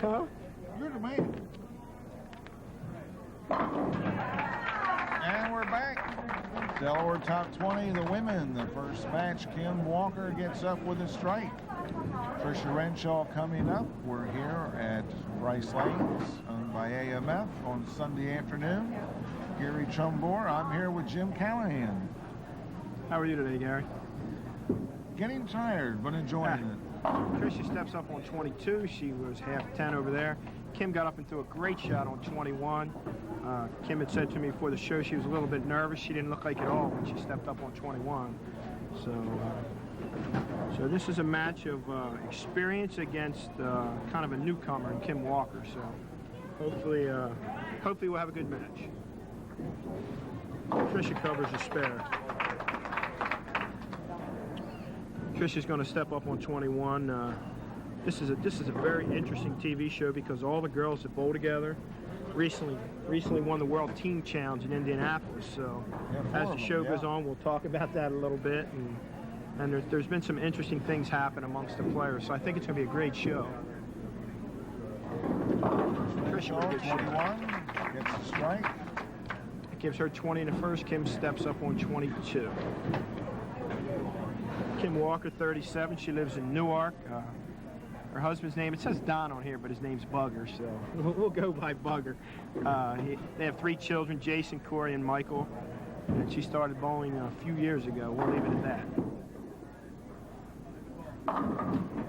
Huh? You're the man. And we're back. Delaware Top 20, the women. The first match, Kim Walker gets up with a strike. Tricia Renshaw coming up. We're here at Bryce Lanes, owned by AMF, on Sunday afternoon. Gary Chumbore. I'm here with Jim Callahan. How are you today, Gary? Getting tired, but enjoying it. Tricia steps up on 22. She was half 10 over there. Kim got up and threw a great shot on 21. Kim had said to me before the show she was a little bit nervous. She didn't look like it at all when she stepped up on 21. So this is a match of experience against kind of a newcomer in Kim Walker. So hopefully we'll have a good match. Tricia covers a spare. Tricia's going to step up on 21. This is a very interesting TV show because all the girls that bowl together recently won the World Team Challenge in Indianapolis. So as the show goes on, we'll talk about that a little bit, and there's been some interesting things happen amongst the players. So I think it's going to be a great show. Tricia with a good shot. 21 gets a strike. It gives her 20 in the first. Kim steps up on 22. Kim Walker, 37. She lives in Newark. Her husband's name, it says Don on here, but his name's Bugger, so we'll go by Bugger. They have 3 children, Jason, Corey, and Michael. And she started bowling a few years ago. We'll leave it at that.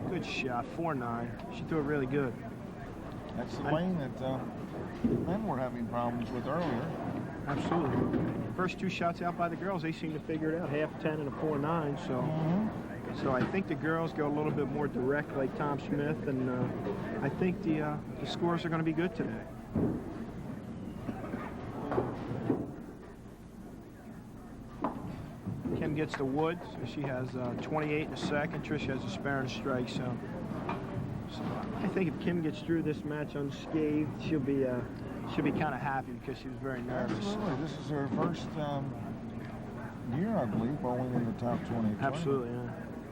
Good shot, 4-9. She threw it really good. That's the lane that men were having problems with earlier. Absolutely. First 2 shots out by the girls, they seem to figure it out. Half 10 and a 4-9, so. So I think the girls go a little bit more direct like Tom Smith, and I think the scores are going to be good today. Kim gets the wood, so she has 28 in a second. Tricia has a spare and a strike, so I think if Kim gets through this match unscathed, she'll be kind of happy because she was very nervous. Absolutely. This is her first year, I believe, bowling in the top 20. Absolutely, yeah.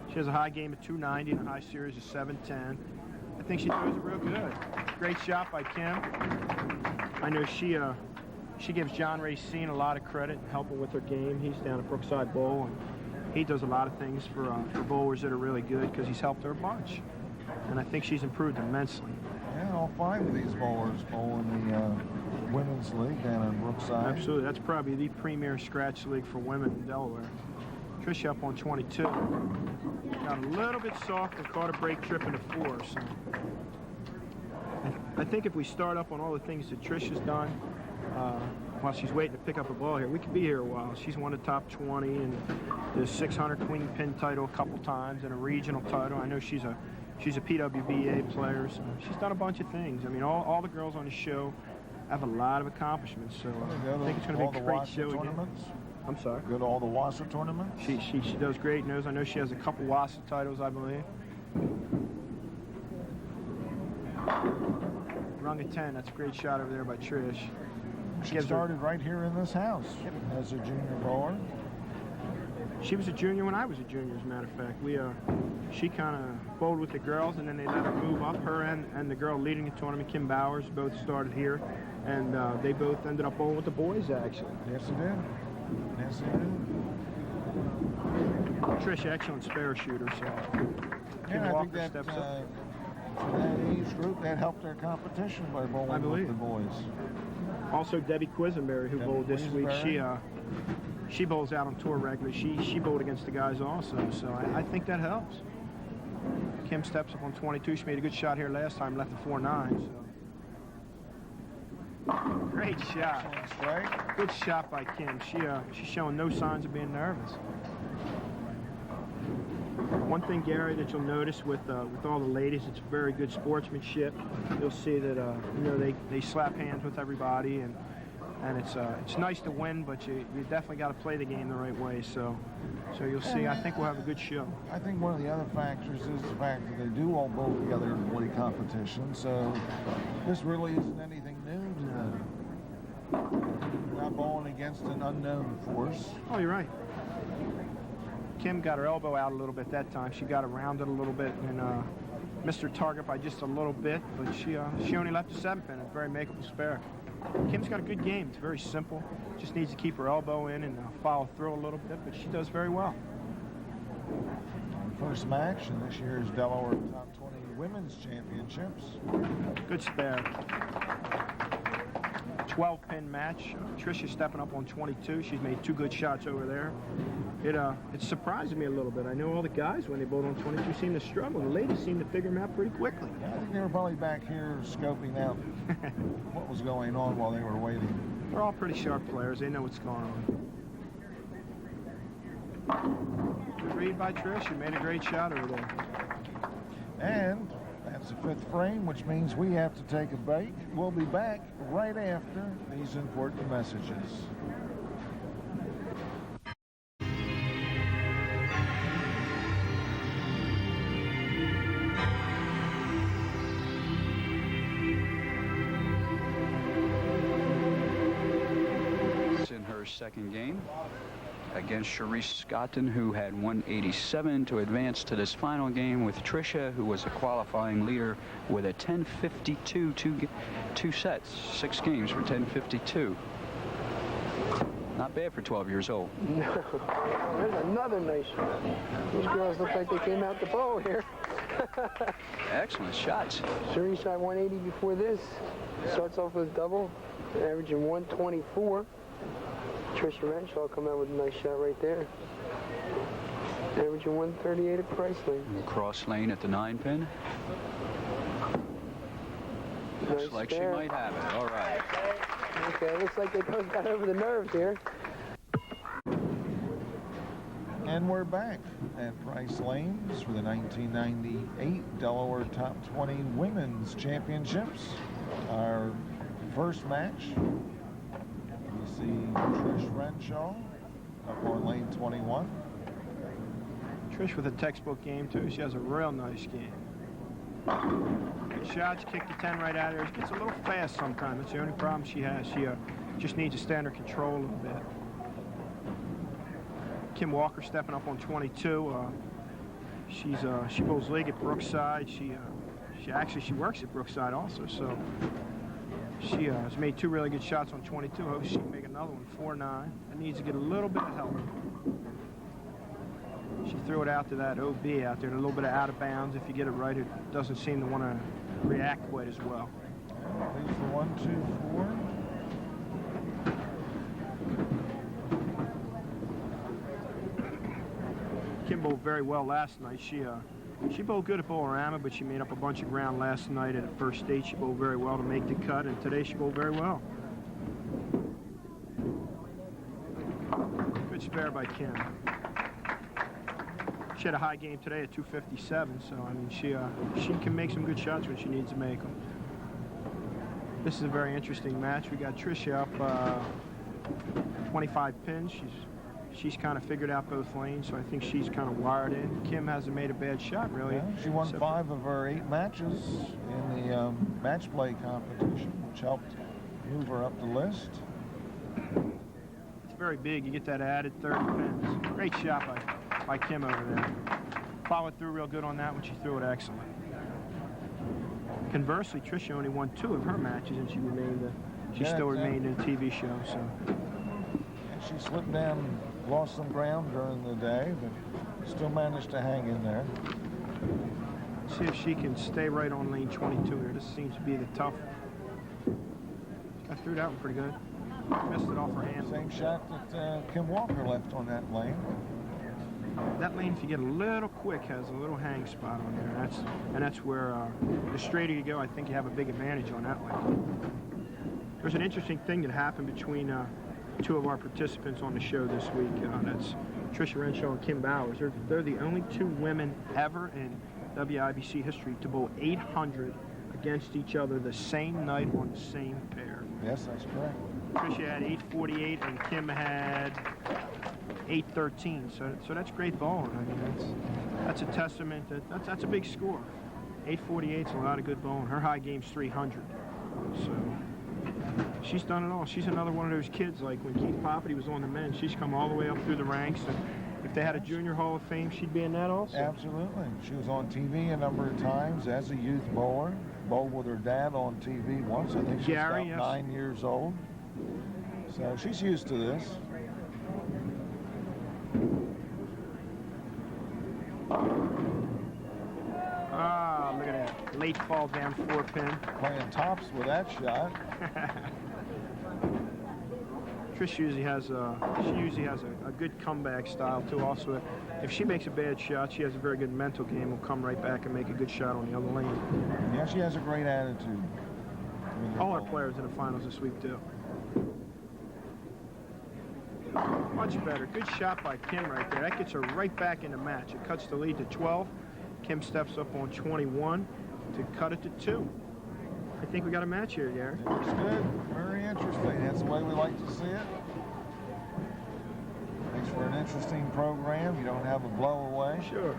She has a high game of 290 and a high series of 710. I think she throws it real good. Great shot by Kim. I know she gives John Racine a lot of credit, helping with her game. He's down at Brookside Bowl, and he does a lot of things for bowlers that are really good because he's helped her a bunch. And I think she's improved immensely. Yeah, all 5 of these bowlers bowl in the Women's League down in Brookside. Absolutely. That's probably the premier scratch league for women in Delaware. Tricia up on 22. Got a little bit soft and caught a break trip in the 4. So I think if we start up on all the things that Tricia's done while she's waiting to pick up a ball here, we could be here a while. She's won the top 20 and the 600 Queen Pin title a couple times and a regional title. I know she's a PWBA player, so she's done a bunch of things. I mean, all the girls on the show have a lot of accomplishments, so I think it's going to be a great show again. I'm sorry? Go to all the WASA tournaments? She does great. I know she has a couple WASA titles, I believe. Rung of 10. That's a great shot over there by Trish. She started right here in this house as a junior bowler. She was a junior when I was a junior, as a matter of fact. She kind of bowled with the girls, and then they let her move up. Her and the girl leading the tournament, Kim Bowers, both started here, and they both ended up bowling with the boys, actually. Yes, they did. Yes, they did. Trish, excellent spare shooter, so Kim I Walker think that, steps up. For that age group, that helped their competition by bowling with the boys. Also, Debbie Quisenberry, who bowled this week, she bowls out on tour regularly. She bowled against the guys also, so I think that helps. Kim steps up on 22. She made a good shot here last time, left the 4-9. So. Great shot. Right. Good shot by Kim. She's showing no signs of being nervous. One thing, Gary, that you'll notice with all the ladies, it's very good sportsmanship. You'll see that they slap hands with everybody, and it's nice to win, but you definitely got to play the game the right way. So you'll see. I think we'll have a good show. I think one of the other factors is the fact that they do all bowl together in league competition. So this really isn't anything new to them. Not bowling against an unknown force. Oh, you're right. Kim got her elbow out a little bit that time. She got around it a little bit and missed her target by just a little bit, but she only left a 7-pin, a very makeable spare. Kim's got a good game. It's very simple. Just needs to keep her elbow in and follow through a little bit, but she does very well. First match in this year's Delaware Top 20 Women's Championships. Good spare. 12-pin match. Tricia stepping up on 22. She's made 2 good shots over there. It surprised me a little bit. I know all the guys, when they boat on 22, seem to struggle. The ladies seem to figure them out pretty quickly. Yeah, I think they were probably back here scoping out what was going on while they were waiting. They're all pretty sharp players. They know what's going on. Good read by Trish. She made a great shot over there. And that's the 5th frame, which means we have to take a break. We'll be back right after these important messages. In her second game against Cherise Scotton, who had 187 to advance to this final game with Tricia, who was a qualifying leader with a 10:52, two sets, 6 games for 10:52. Not bad for 12 years old. No. There's another nice shot. These girls look like they came out the bowl here. Excellent shots. Cherise shot 180 before this. Starts off with a double, averaging 124. Tricia Renshaw come out with a nice shot right there. Averaging 138 at Price Lane. Cross lane at the 9-pin. Looks Nice like spare. she might have it. All right. Okay, looks like they both got over the nerves here. And we're back at Price Lanes for the 1998 Delaware Top 20 Women's Championships. Our first match, we see Trish Renshaw up on lane 21. Trish with a textbook game, too. She has a real nice game. Good shots, kick the 10 right out of there. She gets a little fast sometimes. That's the only problem she has. She just needs to stay under control a little bit. Kim Walker stepping up on 22. She bowls league at Brookside. She works at Brookside also. So she has made 2 really good shots on 22. Hopes she can make another one, 4-9. That needs to get a little bit of help. She threw it out to that OB out there, a little bit of out of bounds. If you get it right, it doesn't seem to want to react quite as well. Leads for 1, 2, 4. Kim bowled very well last night. She bowled good at Bolorama, but she made up a bunch of ground last night at the first stage. She bowled very well to make the cut, and today she bowled very well. Good spare by Kim. She had a high game today at 257, so I mean she can make some good shots when she needs to make them. This is a very interesting match. We got Tricia up 25 pins. She's kind of figured out both lanes, so I think she's kind of wired in. Kim hasn't made a bad shot, really. Yeah, she won 5 of her 8 matches in the match play competition, which helped move her up the list. It's very big. You get that added 30 pins. Great shot by Kim over there. Followed through real good on that when she threw it excellent. Conversely, Tricia only won 2 of her matches, and she still remained in a TV show. So she slipped down, lost some ground during the day, but still managed to hang in there. See if she can stay right on lane 22 here. This seems to be the tough. I threw that one pretty good. Missed it off her hand. Same shot that Kim Walker left on that lane. That lane, if you get a little quick, has a little hang spot on there. That's where the straighter you go, I think you have a big advantage on that lane. There's an interesting thing that happened between 2 of our participants on the show this week. That's Tricia Renshaw and Kim Bowers. They're the only 2 women ever in WIBC history to bowl 800 against each other the same night on the same pair. Yes, that's correct. Tricia had 848 and Kim had 813. So that's great bowling. I mean, that's a testament that's a big score. 848 is a lot of good bowling. Her high game's 300. So she's done it all. She's another one of those kids like when Keith Poppity was on the men. She's come all the way up through the ranks, If they had a junior Hall of Fame, she'd be in that also. Absolutely. She was on TV a number of times as a youth bowler. Bowled with her dad on TV once. I think she was Gary, about yes. 9 years old. So she's used to this. Ah, look at that. Late fall down 4-pin. Playing tops with that shot. Trish usually has a good comeback style too. Also, if she makes a bad shot, she has a very good mental game. Will come right back and make a good shot on the other lane. Yeah, she has a great attitude. All our players in the finals this week too. Much better. Good shot by Kim right there. That gets her right back in the match. It cuts the lead to 12. Kim steps up on 21 to cut it to 2. I think we got a match here, Gary. It's good. Very interesting. That's the way we like to see it. Makes for an interesting program. You don't have a blowaway. Sure.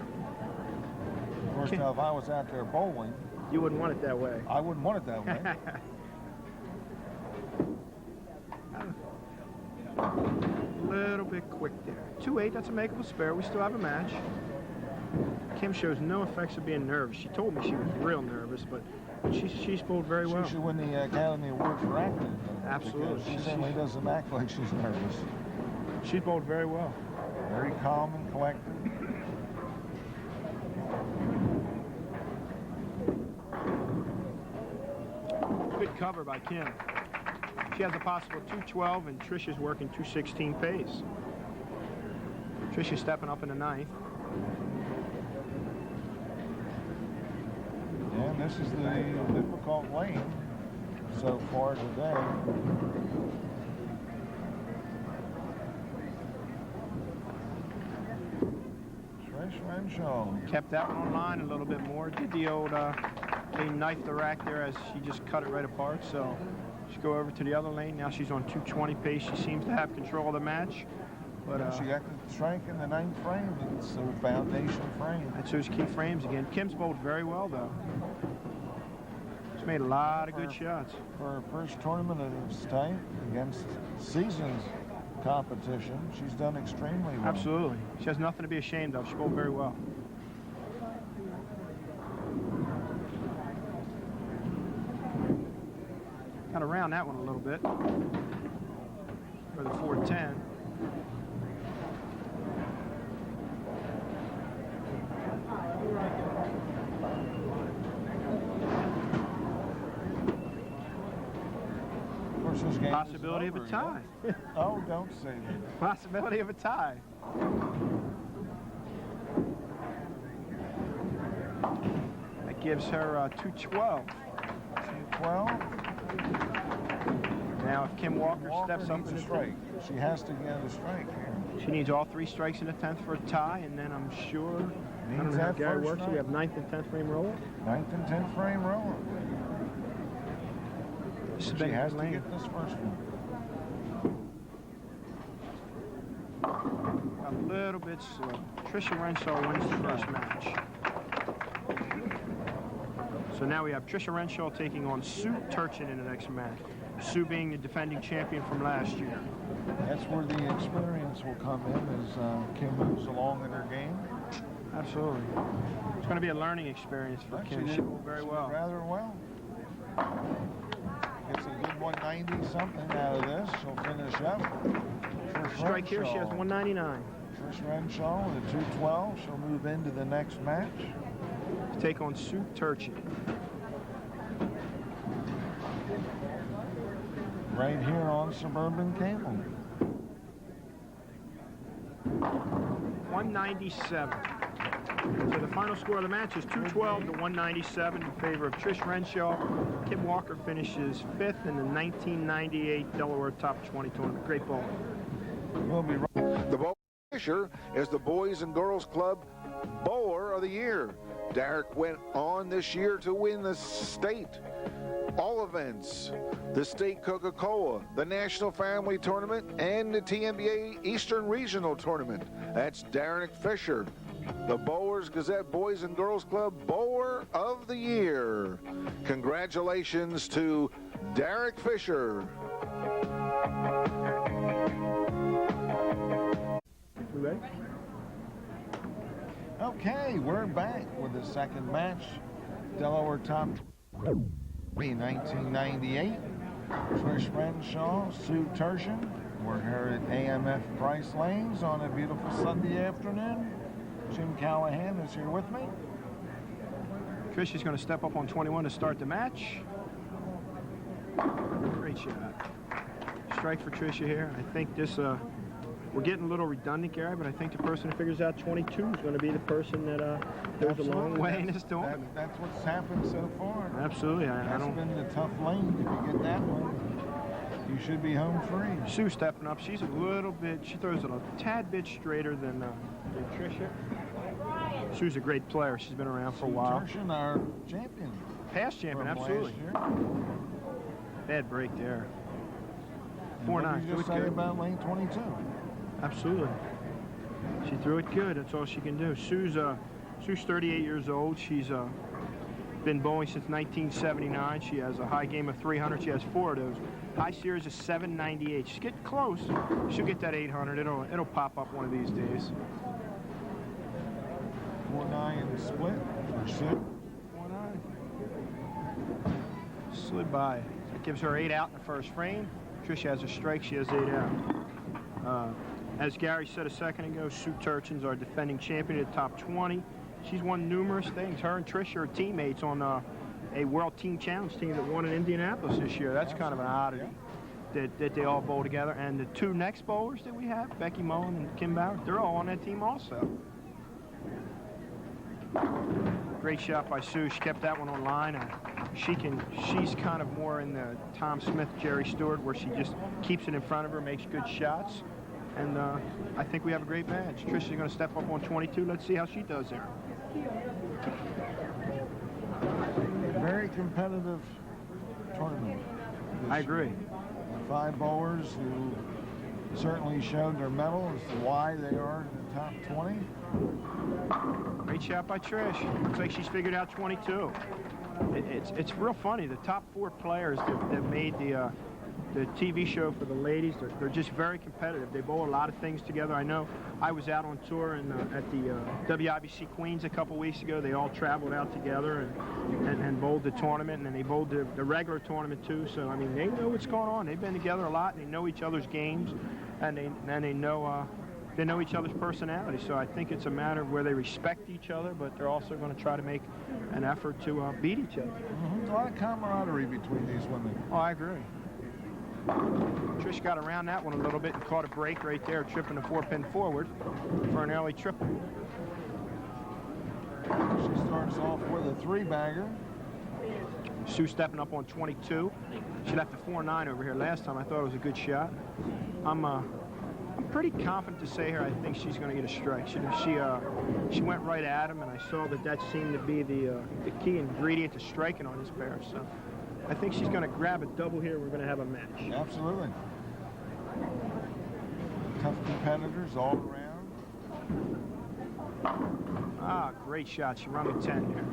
Of course, now, if I was out there bowling, You wouldn't want it that way. I wouldn't want it that way. A little bit quick there. 2-8, that's a makeable spare. We still have a match. Kim shows no effects of being nervous. She told me she was real nervous, but she's bowled very well. She should win the Academy Award for acting. Absolutely. Because she certainly doesn't act like she's nervous. She's bowled very well. Very calm and collected. Good cover by Kim. She has a possible 212, and Trisha's working 216 pace. Trisha's stepping up in the 9th. And this is the difficult lane so far today. Trish Renshaw. Kept that one on line a little bit more. Did the old they knifed the rack there as she just cut it right apart. So she go over to the other lane. Now she's on 220 pace. She seems to have control of the match. But She got the strike in the 9th frame. It's a foundation frame. that's those key frames again. Kim's bowled very well though. She's made a lot of good shots. For her first tournament of this type against seasons competition, she's done extremely well. Absolutely. She has nothing to be ashamed of. She bowled very well. Got to round that one a little bit for the 410. Of course, this game Possibility of isn't a over tie. yet. Oh, don't say that. Possibility of a tie. That gives her 212. 12. Now, if Kim Walker steps up needs in a the strike. She has to get a strike here. she needs all 3 strikes in the 10th for a tie, and then I'm sure, I don't Needs know how that Gary first works. We have 9th and 10th frame roller. 9th and 10th frame roller. This is She big has to lane. get this first one. A little bit slow. Trisha Renshaw wins the first match. So now we have Trisha Renshaw taking on Sue Turchin in the next match. Sue being the defending champion from last year. That's where the experience will come in as Kim moves along in her game. Absolutely. It's going to be a learning experience for Kim. She did very well. Rather well. Gets a good 190 something out of this. She'll finish up. Trish Strike here, she has Renshaw. 199. Trish Renshaw with a 212. She'll move into the next match. To take on Sue Turchin. Right here on Suburban Cable. 197. So the final score of the match is 212 to 197 in favor of Trish Renshaw. Kim Walker finishes 5th in the 1998 Delaware Top 20 tournament. Great ball. We'll be right. The Bo Fisher is the Boys and Girls Club Bowler of the Year. Derek went on this year to win the state all events, the state Coca-Cola, the National Family Tournament, and the TNBA Eastern Regional Tournament. That's Derek Fisher, the Bowlers Gazette Boys and Girls Club Bowler of the Year. Congratulations to Derek Fisher. We ready? Okay, we're back with the second match. Delaware Top 1998. Trish Renshaw, Sue Tertian. We're here at AMF Price Lanes on a beautiful Sunday afternoon. Jim Callahan is here with me. Trish is going to step up on 21 to start the match. Great shot. Strike for Tricia here. I think this, we're getting a little redundant, Gary, but I think the person who figures out 22 is going to be the person that goes a long way in this tournament. That's what's happened so far. Absolutely. That's been the tough lane. If you get that one, you should be home free. Sue stepping up. She's a little bit, she throws it a tad bit straighter than Tricia. Sue's a great player. She's been around for a while. Tertian, our champion. Past champion, from absolutely. last year. Bad break there. And 4-9. what did you just say about lane 22? Absolutely. She threw it good. That's all she can do. Sue's 38 years old. She's been bowling since 1979. She has a high game of 300. She has 4 of those. High series is 798. She's getting close. She'll get that 800. It'll pop up one of these days. 4-9 split for Sue. 4-9. Slid by. That gives her 8 out in the first frame. Tricia has a strike. She has 8 out. As Gary said a second ago, Sue Tertian's our defending champion at the top 20. She's won numerous things. Her and Tricia are teammates on a World Team Challenge team that won in Indianapolis this year. That's kind of an oddity that they all bowl together. And the 2 next bowlers that we have, Becky Mullen and Kim Bauer, they're all on that team also. Great shot by Sue. She kept that one on line. And she's kind of more in the Tom Smith, Jerry Stewart, where she just keeps it in front of her, makes good shots. And I think we have a great match. Tricia's going to step up on 22. Let's see how she does there. Very competitive tournament. I agree. 5 bowlers who certainly showed their mettle as to why they are in the top 20. Great shot by Trish. Looks like she's figured out 22. It's real funny. The top 4 players that made the TV show for the ladies, they're just very competitive. They bowl a lot of things together. I know I was out on tour at the WIBC Queens a couple weeks ago. They all traveled out together and bowled the tournament, and then they bowled the regular tournament too. So, I mean, they know what's going on. They've been together a lot, and they know each other's games, and they know each other's personalities. So I think it's a matter of where they respect each other, but they're also going to try to make an effort to beat each other. Mm-hmm. A lot of camaraderie between these women. Oh, I agree. Trish got around that one a little bit and caught a break right there, tripping the 4-pin forward for an early triple. She starts off with a 3-bagger. Sue stepping up on 22. She left a 4-9 over here last time. I thought it was a good shot. I'm pretty confident to say here I think she's going to get a strike. She went right at him, and I saw that seemed to be the key ingredient to striking on this pair. So I think she's going to grab a double here. We're going to have a match. Absolutely. Tough competitors all around. Ah, great shot. She rung a 10 here.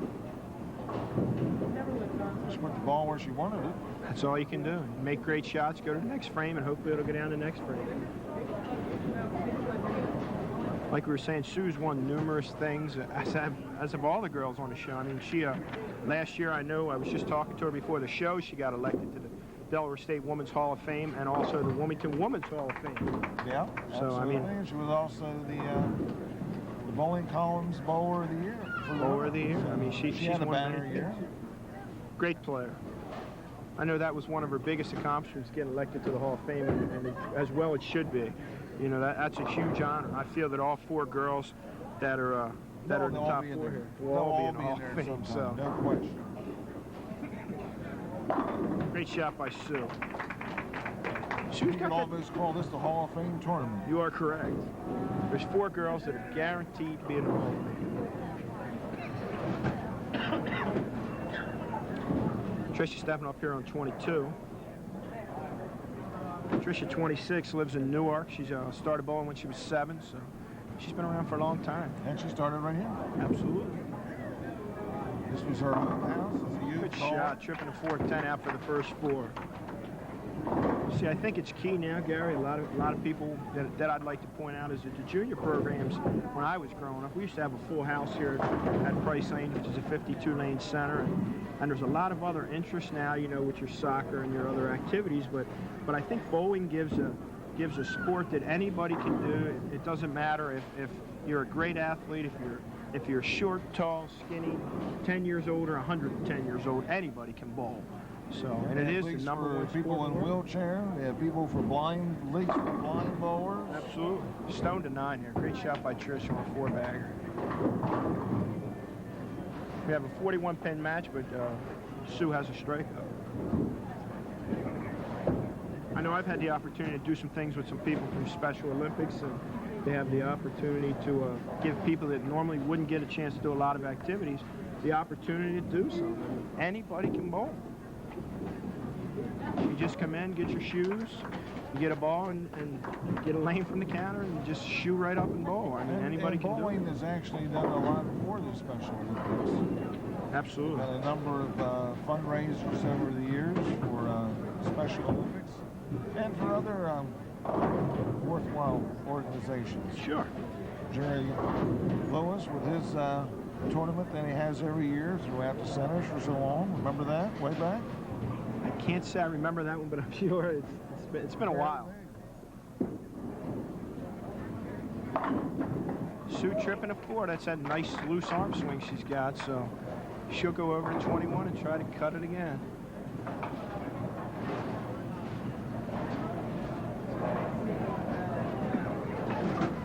Just put the ball where she wanted it. That's all you can do. Make great shots, go to the next frame, and hopefully it'll go down the next frame. Like we were saying, Sue's won numerous things, as have all the girls on the show. I mean, she, last year, I know, I was just talking to her before the show, she got elected to the Delaware State Women's Hall of Fame and also the Wilmington Women's Hall of Fame. Yeah, so, absolutely. I mean, she was also the Bowling Columns Bowler of the Year. Bowler of the Year. So I mean, she's had a won banner many year. things. Great player. I know that was one of her biggest accomplishments, getting elected to the Hall of Fame, and as well it should be. You know, that's a huge honor. I feel that all 4 girls that are in the top 4 here will all be in the Hall of Fame. So, no question. great shot by Sue. You could almost call this the Hall of Fame tournament. You are correct. There's 4 girls that are guaranteed to be in the Hall of Fame. Tricia stepping up here on 22. Tricia, 26, lives in Newark. She's started bowling when she was 7, so she's been around for a long time. And she started right here. Absolutely. This was her home house as a youth. Good shot, tripping a 4-10 out for the first 4. See, I think it's key now, Gary. A lot of people that I'd like to point out is that the junior programs, when I was growing up, we used to have a full house here at Price Lane, which is a 52-lane center, and there's a lot of other interests now, you know, with your soccer and your other activities. But I think bowling gives a sport that anybody can do. It doesn't matter if you're a great athlete, if you're short, tall, skinny, 10 years old or 110 years old, anybody can bowl. So, and it is the number one people sport in the world. wheelchair. They have people for blind, leagues for blind bowlers. Absolutely. Stone to 9 here. Great shot by Trish on a 4-bagger. We have a 41-pin match, but Sue has a strikeout. I know I've had the opportunity to do some things with some people from Special Olympics, and they have the opportunity to give people that normally wouldn't get a chance to do a lot of activities the opportunity to do something. Anybody can bowl. You just come in, get your shoes, you get a ball, and get a lane from the counter, and just shoot right up and bowl. I mean, anybody can do it. Bowling has actually done a lot for the Special Olympics. Absolutely. Had a number of fundraisers over the years for Special Olympics and for other worthwhile organizations. Sure. Jerry Lewis with his tournament that he has every year throughout the centers for so long. Remember that way back? I can't say I remember that one, but I'm sure it's been a while. Sue tripping a 4. That's that nice loose arm swing she's got, so she'll go over to 21 and try to cut it again.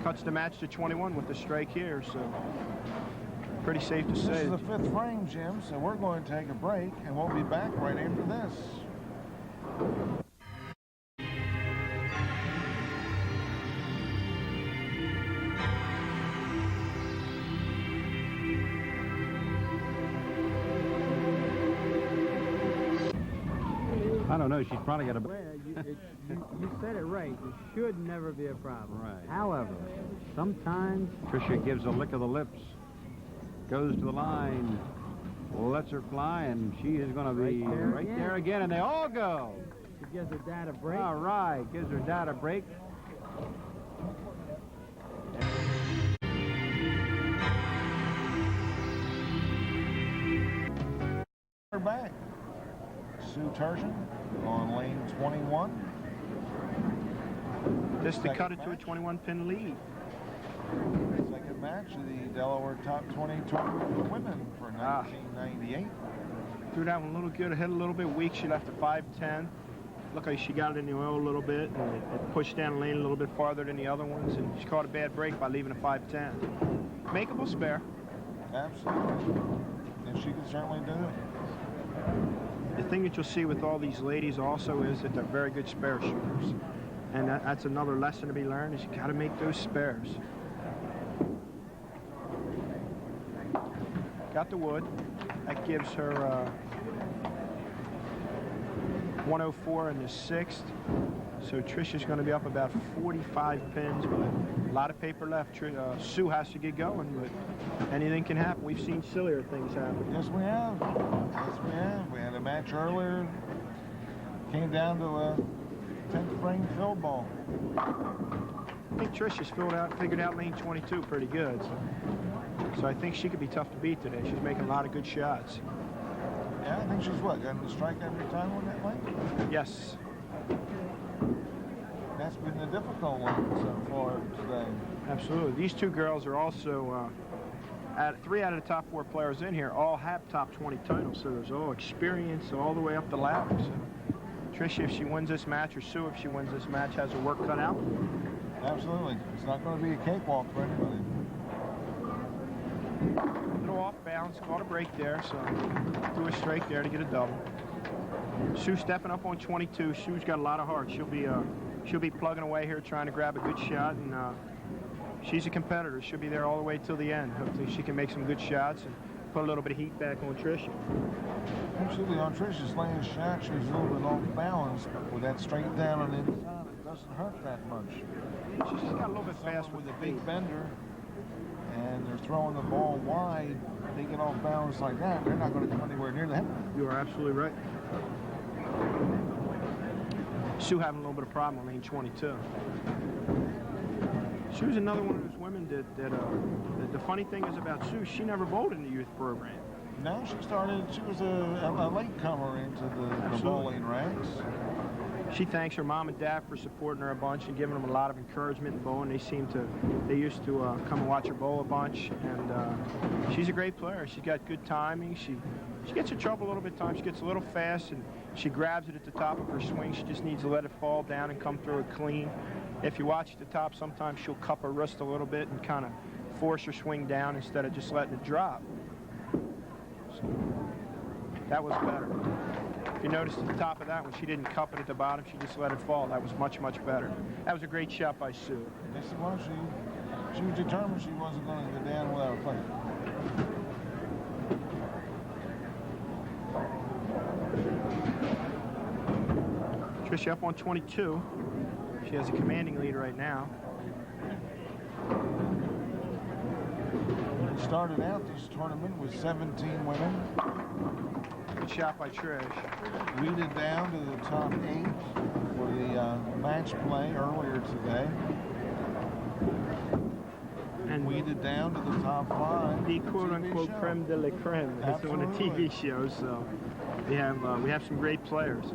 Cuts the match to 21 with the strike here, so pretty safe to say. This is the 5th frame, Jim, so we're going to take a break, and we'll be back right after this. I don't know. She's probably got a... Well, you said it right. It should never be a problem. Right. However, sometimes Tricia gives a lick of the lips, goes to the line, lets her fly, and she is going to be right there again, and they all go. she gives her dad a break. All right, gives her dad a break. We're back. Sue Turgeon on lane 21. Just to cut it to a 21-pin lead. Second match of the Delaware Top 20 Tournament for women for 1998. Threw that one a little good, hit a little bit weak. She left a 5'10". Looked like she got it in the oil a little bit, and it pushed down the lane a little bit farther than the other ones, and she caught a bad break by leaving a 5'10". Makeable spare. Absolutely. And she can certainly do it. The thing that you'll see with all these ladies also is that they're very good spare shooters. And that's another lesson to be learned, is you got to make those spares. Got the wood. That gives her 104 in the 6th. So Tricia's going to be up about 45 pins, but a lot of paper left. Sue has to get going, but anything can happen. We've seen sillier things happen. Yes, we have. Yes, we have. We had a match earlier. Came down to a 10th frame field ball. I think Tricia's figured out lane 22 pretty good. So I think she could be tough to beat today. She's making a lot of good shots. Yeah, I think she's what, gotten to strike every time on that lane? Yes. That's been the difficult one so far today. Absolutely. These two girls are also, 3 out of the top 4 players in here all have top 20 titles, so there's all experience all the way up the ladder. So Tricia, if she wins this match, or Sue, if she wins this match, has her work cut out. Absolutely. It's not going to be a cakewalk for anybody. A little off balance, caught a break there, so threw a strike there to get a double. Sue stepping up on 22. Sue's got a lot of heart. She'll be plugging away here trying to grab a good shot, and she's a competitor. She'll be there all the way till the end. Hopefully she can make some good shots and put a little bit of heat back on Tricia. Absolutely. On Tricia's last shot, she was a little bit off balance, but with that straight down on the inside, it doesn't hurt that much. She's just got a little bit fast with with a the big feet. bender, and they're throwing the ball wide. They get off balance like that, they're not going to come anywhere near that. You are absolutely right. Sue having a little bit of problem on lane 22. Sue's another one of those women that the funny thing is about Sue, she never bowled in the youth program. No, she was a latecomer into the bowling ranks. She thanks her mom and dad for supporting her a bunch and giving them a lot of encouragement in bowling. They used to come and watch her bowl a bunch, and she's a great player. She's got good timing. She gets in trouble a little bit at times. She gets a little fast, and she grabs it at the top of her swing. She just needs to let it fall down and come through it clean. If you watch at the top, sometimes she'll cup her wrist a little bit and kind of force her swing down instead of just letting it drop. So that was better. If you notice at the top of that one, she didn't cup it at the bottom. She just let it fall. That was much, much better. That was a great shot by Sue. Yes, it was. She was determined she wasn't going to go down without a play. Tricia up on 22. She has a commanding lead right now. It started out this tournament with 17 women. Good shot by Trish. Weeded down to the top 8 for the match play earlier today. And weeded down to the top 5. The quote-unquote creme de la creme. It's on a TV show, so we have some great players.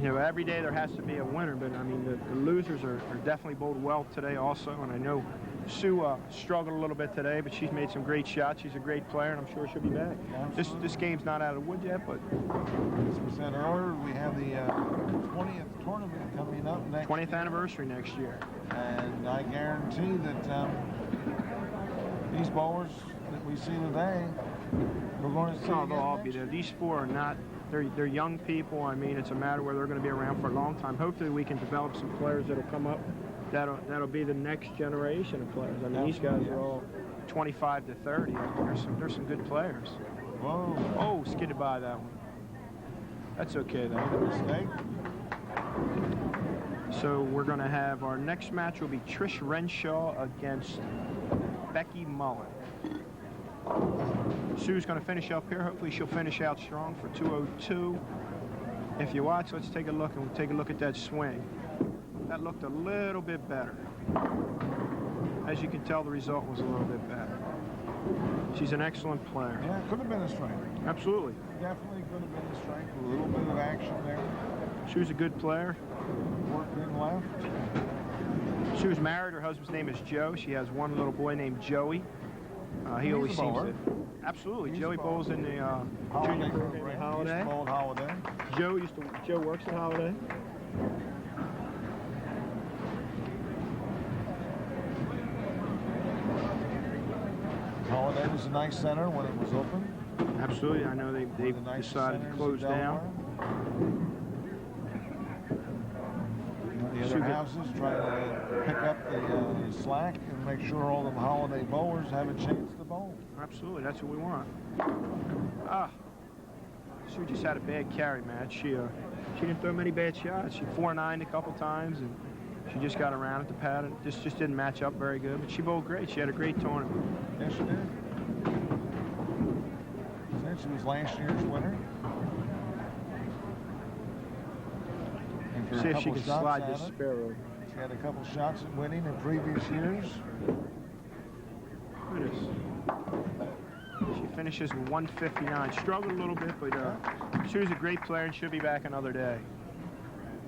You know, every day there has to be a winner, but I mean the losers are definitely bowled well today also, and I know Sue struggled a little bit today, but she's made some great shots. She's a great player, and I'm sure she'll be back. This game's not out of the wood yet, but as we said earlier, we have the 20th tournament coming up next 20th anniversary next year. And I guarantee that these bowlers that we see today, we're going to see they'll all be there. These 4 are not. They're young people. I mean, it's a matter where they're going to be around for a long time. Hopefully, we can develop some players that'll come up. That'll be the next generation of players. I mean, these guys are all 25 to 30. There's some good players. Whoa! Oh, skidded by that one. That's okay though. Mistake. So we're going to have our next match will be Trish Renshaw against Becky Mullen. Sue's going to finish up here. Hopefully she'll finish out strong for 202. If you watch, let's take a look, and we'll take a look at that swing. That looked a little bit better. As you can tell, the result was a little bit better. She's an excellent player. Yeah, it could have been a strike. Absolutely. Definitely could have been a strike. A little bit of action there. She was a good player. Working left. She was married. Her husband's name is Joe. She has one little boy named Joey. He always seems to. Absolutely. He's Joey bowls in the junior program at Holiday. Holiday. Joe works at Holiday. Holiday was a nice center when it was open. Absolutely. I know they decided to close down. The other houses try to pick up the slack and make sure all the Holiday bowlers have a chance to bowl. Absolutely, that's what we want. Sue just had a bad carry match. She didn't throw many bad shots. She 4-9'd a couple times, and she just got around at the pad, and just didn't match up very good. But she bowled great. She had a great tournament. Yes, she did. She was last year's winner. See if she can slide this Sparrow. She had a couple shots at winning in previous years. Look at this. She finishes with 159. Struggled a little bit, but she was a great player and she'll be back another day.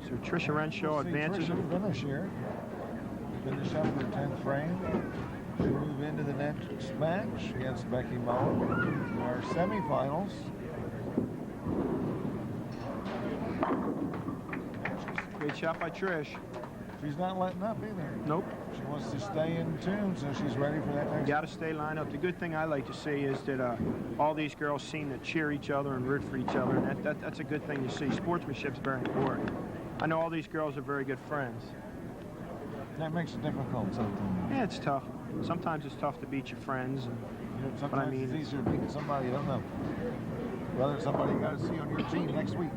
So Tricia Renshaw advances Tricia finish here. Finish up her 10th frame. She'll move into the next match against Becky Mullen. Our semifinals. Great shot by Trish. She's not letting up either. Nope. She wants to stay in tune, so she's ready for that next. Got to stay lined up. The good thing I like to see is that all these girls seem to cheer each other and root for each other, and that's a good thing to see. Sportsmanship's very important. I know all these girls are very good friends. That makes it difficult sometimes. Yeah, it's tough. Sometimes it's tough to beat your friends. Sometimes but I mean, it's easier to beat somebody you don't know. Rather somebody you got to see on your team next week.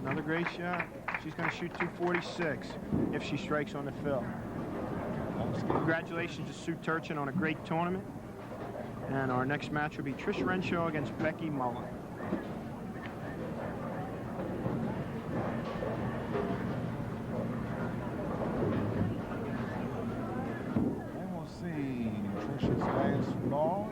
Another great shot. She's going to shoot 246 if she strikes on the fill. Congratulations to Sue Turchin on a great tournament. And our next match will be Trish Renshaw against Becky Mullen. And we'll see Trisha's last ball.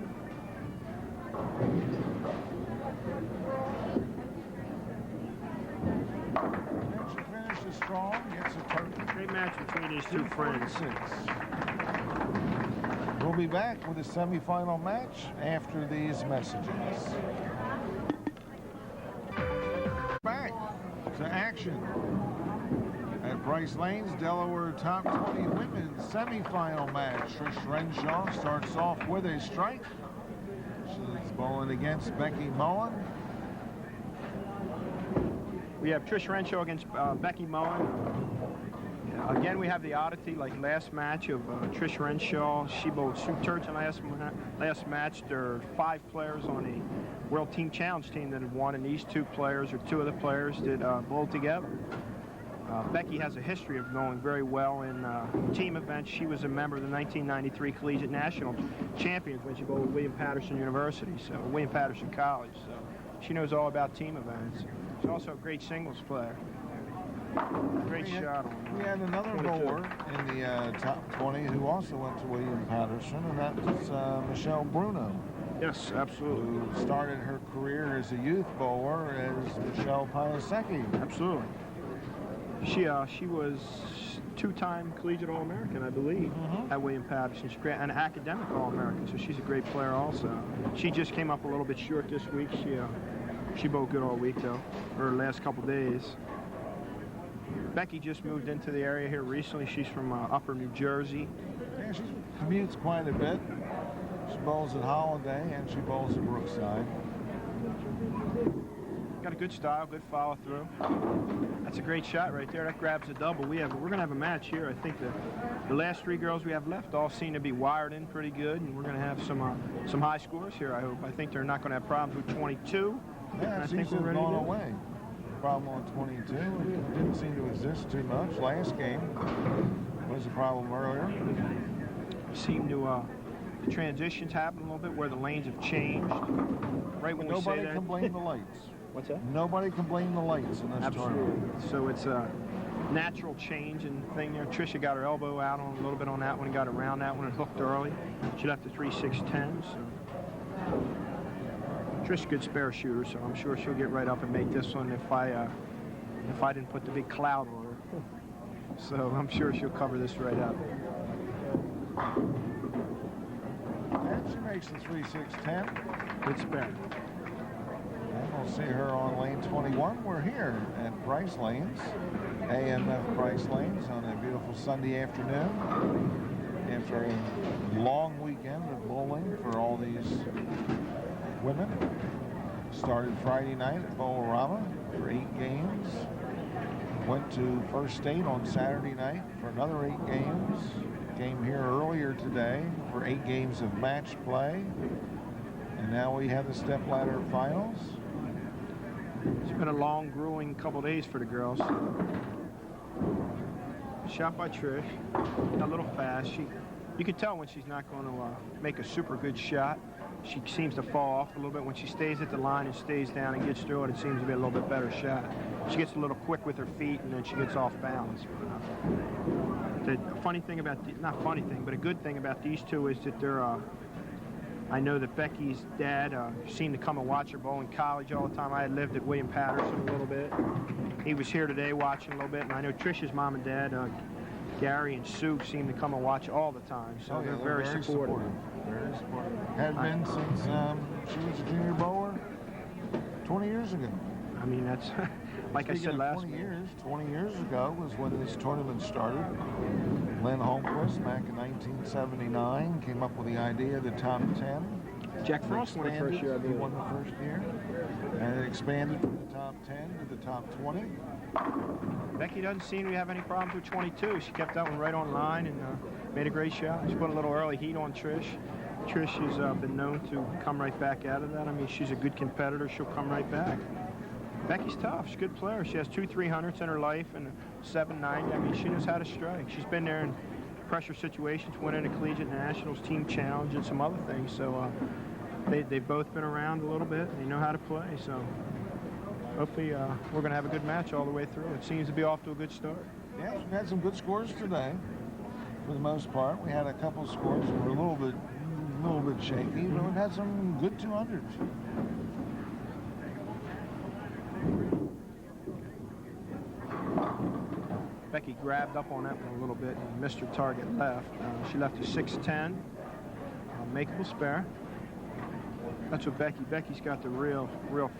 And she finishes strong, gets a turkey. Great match between these two friends. 246. We'll be back with the semifinal match after these messages. Back to action at Bryce Lane's Delaware Top 20 Women's Semifinal match. Trish Renshaw starts off with a strike. She's bowling against Becky Mullen. We have Trish Renshaw against Becky Mullen. Again, we have the oddity, like last match, of Trish Renshaw. She bowled Sue Turchin last match. There are 5 players on the World Team Challenge team that have won, and these 2 players, or 2 of the players, did bowl together. Becky has a history of going very well in team events. She was a member of the 1993 Collegiate National Champions when she bowled at William Patterson University, so William Patterson College. So she knows all about team events. She's also a great singles player. Great shot on We had another 22. bowler in the top 20 who also went to William Patterson, and that was Michelle Bruno, Yes, absolutely. who started her career as a youth bowler as Michelle Piasecki. Absolutely. She was 2-time collegiate All-American, I believe, at William Patterson. She's an academic All-American, so she's a great player also. She just came up a little bit short this week. She bowled good all week, though, her last couple days. Becky just moved into the area here recently. She's from Upper New Jersey. Yeah, she commutes quite a bit. She bowls at Holiday and she bowls at Brookside. Got a good style, good follow through. That's a great shot right there. That grabs a double. We're going to have a match here. I think the last 3 girls we have left all seem to be wired in pretty good, and we're going to have some high scores here, I hope. I think they're not going to have problems with 22. Yeah, it seems to have gone away. Problem on 22. It didn't seem to exist too much. Last game was a problem earlier. Seem to the transitions happen a little bit where the lanes have changed. Right when we say Nobody that. can blame the lights. What's that? Nobody can blame the lights in this tournament. Absolutely. So it's a natural change and thing there. Tricia got her elbow out on a little bit on that one and got around that one and hooked early. She left the 3-6-10. So Trish's a good spare shooter, so I'm sure she'll get right up and make this one if I didn't put the big cloud on her. So I'm sure she'll cover this right up. And she makes the 3-6-10. Good spare. And we'll see her on lane 21. We're here at Bryce Lanes, AMF Bryce Lanes, on a beautiful Sunday afternoon after a long weekend of bowling for all these women. Started Friday night at Bowl-O-Rama for 8 games. Went to First State on Saturday night for another 8 games. Came here earlier today for 8 games of match play. And now we have the stepladder finals. It's been a long, grueling couple days for the girls. Shot by Trish. A little fast. You can tell when she's not going to make a super good shot. She seems to fall off a little bit. When she stays at the line and stays down and gets through it, it seems to be a little bit better shot. She gets a little quick with her feet, and then she gets off balance. The funny thing about, not funny thing, but a good thing about these two is that they're, I know that Becky's dad seemed to come and watch her bowl in college all the time. I had lived at William Patterson a little bit. He was here today watching a little bit, and I know Trish's mom and dad, Gary and Sue, seem to come and watch all the time. So they're very supportive. Very supportive. Had been since she was a junior bowler 20 years ago. I mean, that's, like I said last week. 20 years ago was when this tournament started. Lynn Holmquist, back in 1979, came up with the idea of the top 10. Jack Frost won the first year, I He believe. won the first year. And it expanded from the top 10 to the top 20. Becky doesn't seem to have any problems with 22. She kept that one right on line and made a great shot. She put a little early heat on Trish. Trish has been known to come right back out of that. I mean, she's a good competitor. She'll come right back. Becky's tough. She's a good player. She has 2 300s in her life and a 790. I mean, she knows how to strike. She's been there in pressure situations, winning a collegiate nationals, team challenge, and some other things. So they've both been around a little bit. They know how to play, so hopefully we're going to have a good match all the way through. It seems to be off to a good start. Yeah, we've had some good scores today. For the most part, we had a couple of scores that were a little bit shaky, but we've had some good 200s. Becky grabbed up on that one a little bit and missed her target left. She left a 6'10", makeable spare. That's what Becky's got the real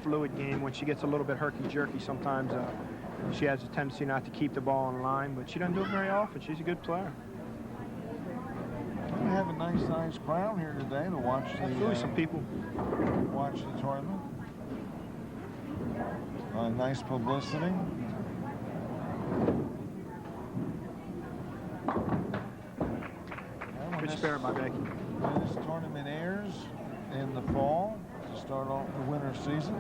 fluid game. When she gets a little bit herky-jerky, sometimes she has a tendency not to keep the ball in line, but she doesn't do it very often. She's a good player. We have a nice crowd here today to watch Some people watch the tournament. Nice publicity. Good spare by Becky. When this tournament airs in the fall to start off the winter season.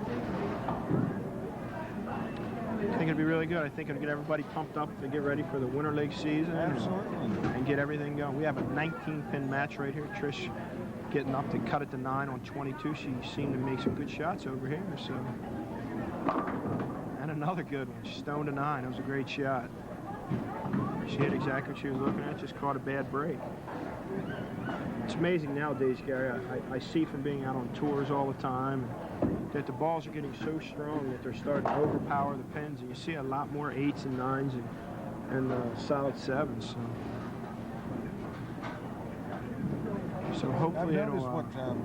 I think it'll be really good. I think it'll get everybody pumped up to get ready for the Winter League season. Absolutely. And get everything going. We have a 19-pin match right here. Trish getting up to cut it to 9 on 22. She seemed to make some good shots over here. So, and another good one. She stoned to 9. It was a great shot. She hit exactly what she was looking at. Just caught a bad break. It's amazing nowadays, Gary. I see from being out on tours all the time that the balls are getting so strong that they're starting to overpower the pins, and you see a lot more 8s and 9s and solid 7s. So hopefully I've noticed it'll.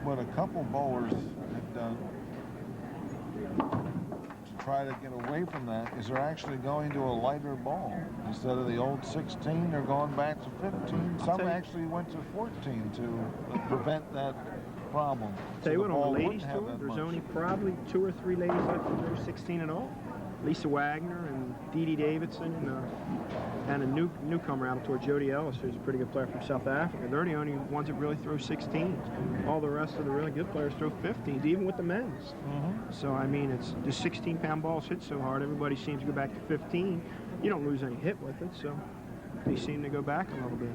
what a couple bowlers have done to try to get away from that is they're actually going to a lighter ball. Instead of the old 16, they're going back to 15. Some actually went to 14 to prevent that problem. Tell you So what, the on ball the ladies wouldn't have tour, that there's much. only probably 2 or 3 ladies left to throw 16 at all. Lisa Wagner and Dee Dee Davidson and a newcomer out of tour, Jody Ellis, who's a pretty good player from South Africa. They're the only ones that really throw 16s. All the rest of the really good players throw 15s, even with the men's. So, I mean, it's the 16-pound balls hit so hard, everybody seems to go back to 15. You don't lose any hit with it, so they seem to go back a little bit.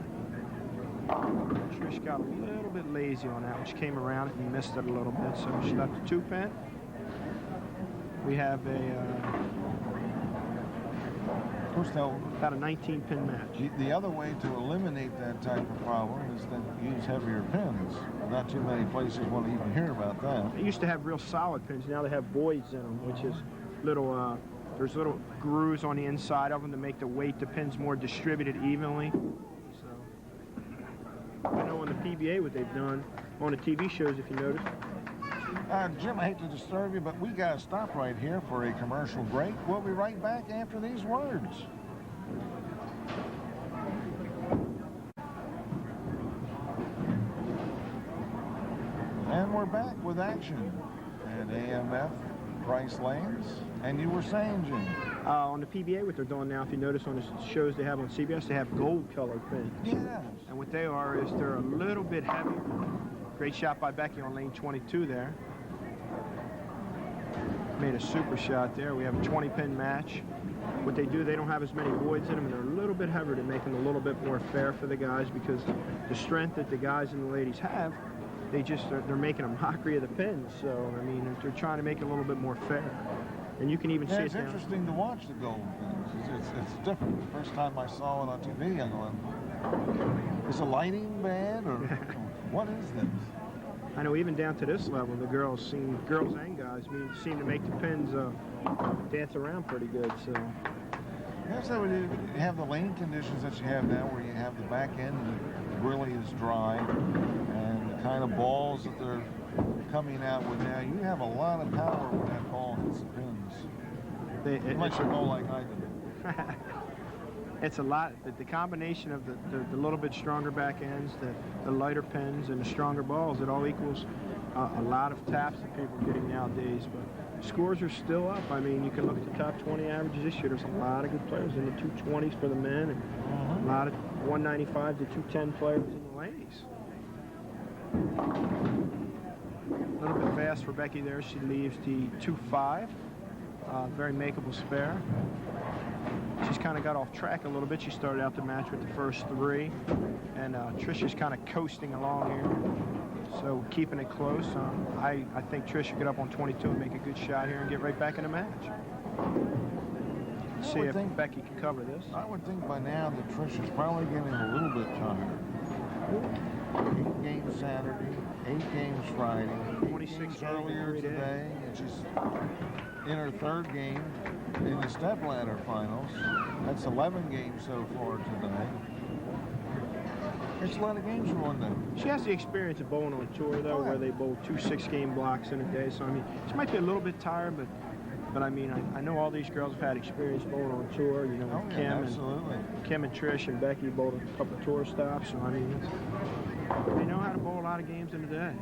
Trish got a little bit lazy on that one. She came around it and missed it a little bit, so she left a 2-pin. We have about a 19-pin match. The other way to eliminate that type of problem is to use heavier pins. Not too many places want to even hear about that. They used to have real solid pins. Now they have voids in them, which is little, there's little grooves on the inside of them to make the weight, the pins more distributed evenly. So, I know on the PBA what they've done on the TV shows, if you notice. Jim, I hate to disturb you, but we got to stop right here for a commercial break. We'll be right back after these words. And we're back with action at AMF Price Lanes. And you were saying, Jim? On the PBA, what they're doing now, if you notice on the shows they have on CBS, they have gold-colored pins. Yes. And what they are is they're a little bit heavier. Great shot by Becky on lane 22 there. Made a super shot there. We have a 20-pin match. What they do, they don't have as many voids in them, and they're a little bit heavier to make them a little bit more fair for the guys, because the strength that the guys and the ladies have, they're making a mockery of the pins. So, I mean, they're trying to make it a little bit more fair. And you can even see it It's down. interesting to watch the gold pins. It's different. The first time I saw it on TV, I'm going, is the lighting bad, or what is this? I know even down to this level, the girls and guys seem to make the pins dance around pretty good. So Yes, that would have the lane conditions that you have now, where you have the back end that really is dry, and the kind of balls that they're coming out with now, you have a lot of power when that ball hits the pins. Unless you go like I do. It's a lot. The combination of the little bit stronger back ends, the lighter pins, and the stronger balls, it all equals a lot of taps that people are getting nowadays. But scores are still up. I mean, you can look at the top 20 averages this year. There's a lot of good players in the 220s for the men, and a lot of 195 to 210 players in the ladies. A little bit fast for Becky there. She leaves the 2-5. Very makeable spare. She's kind of got off track a little bit. She started out the match with the first 3, and Trisha's kind of coasting along here. So keeping it close, I think Trish should get up on 22 and make a good shot here and get right back in the match. See would if think- Becky can cover this. I would think by now that Trish is probably getting a little bit tired. 8 games Saturday, 8 games Friday, 8 26 games games earlier every day. today, and she's in her 3rd game in the stepladder finals. That's 11 games so far today. It's a lot of games for one day. She has the experience of bowling on tour, though, Oh, yeah. where they bowl 2 6-game blocks in a day. So, I mean, she might be a little bit tired, but I mean, I know all these girls have had experience bowling on tour. You know, Oh, with yeah, absolutely. Kim and Trish and Becky bowled a couple tour stops. So, I mean, they know how to bowl a lot of games in a day.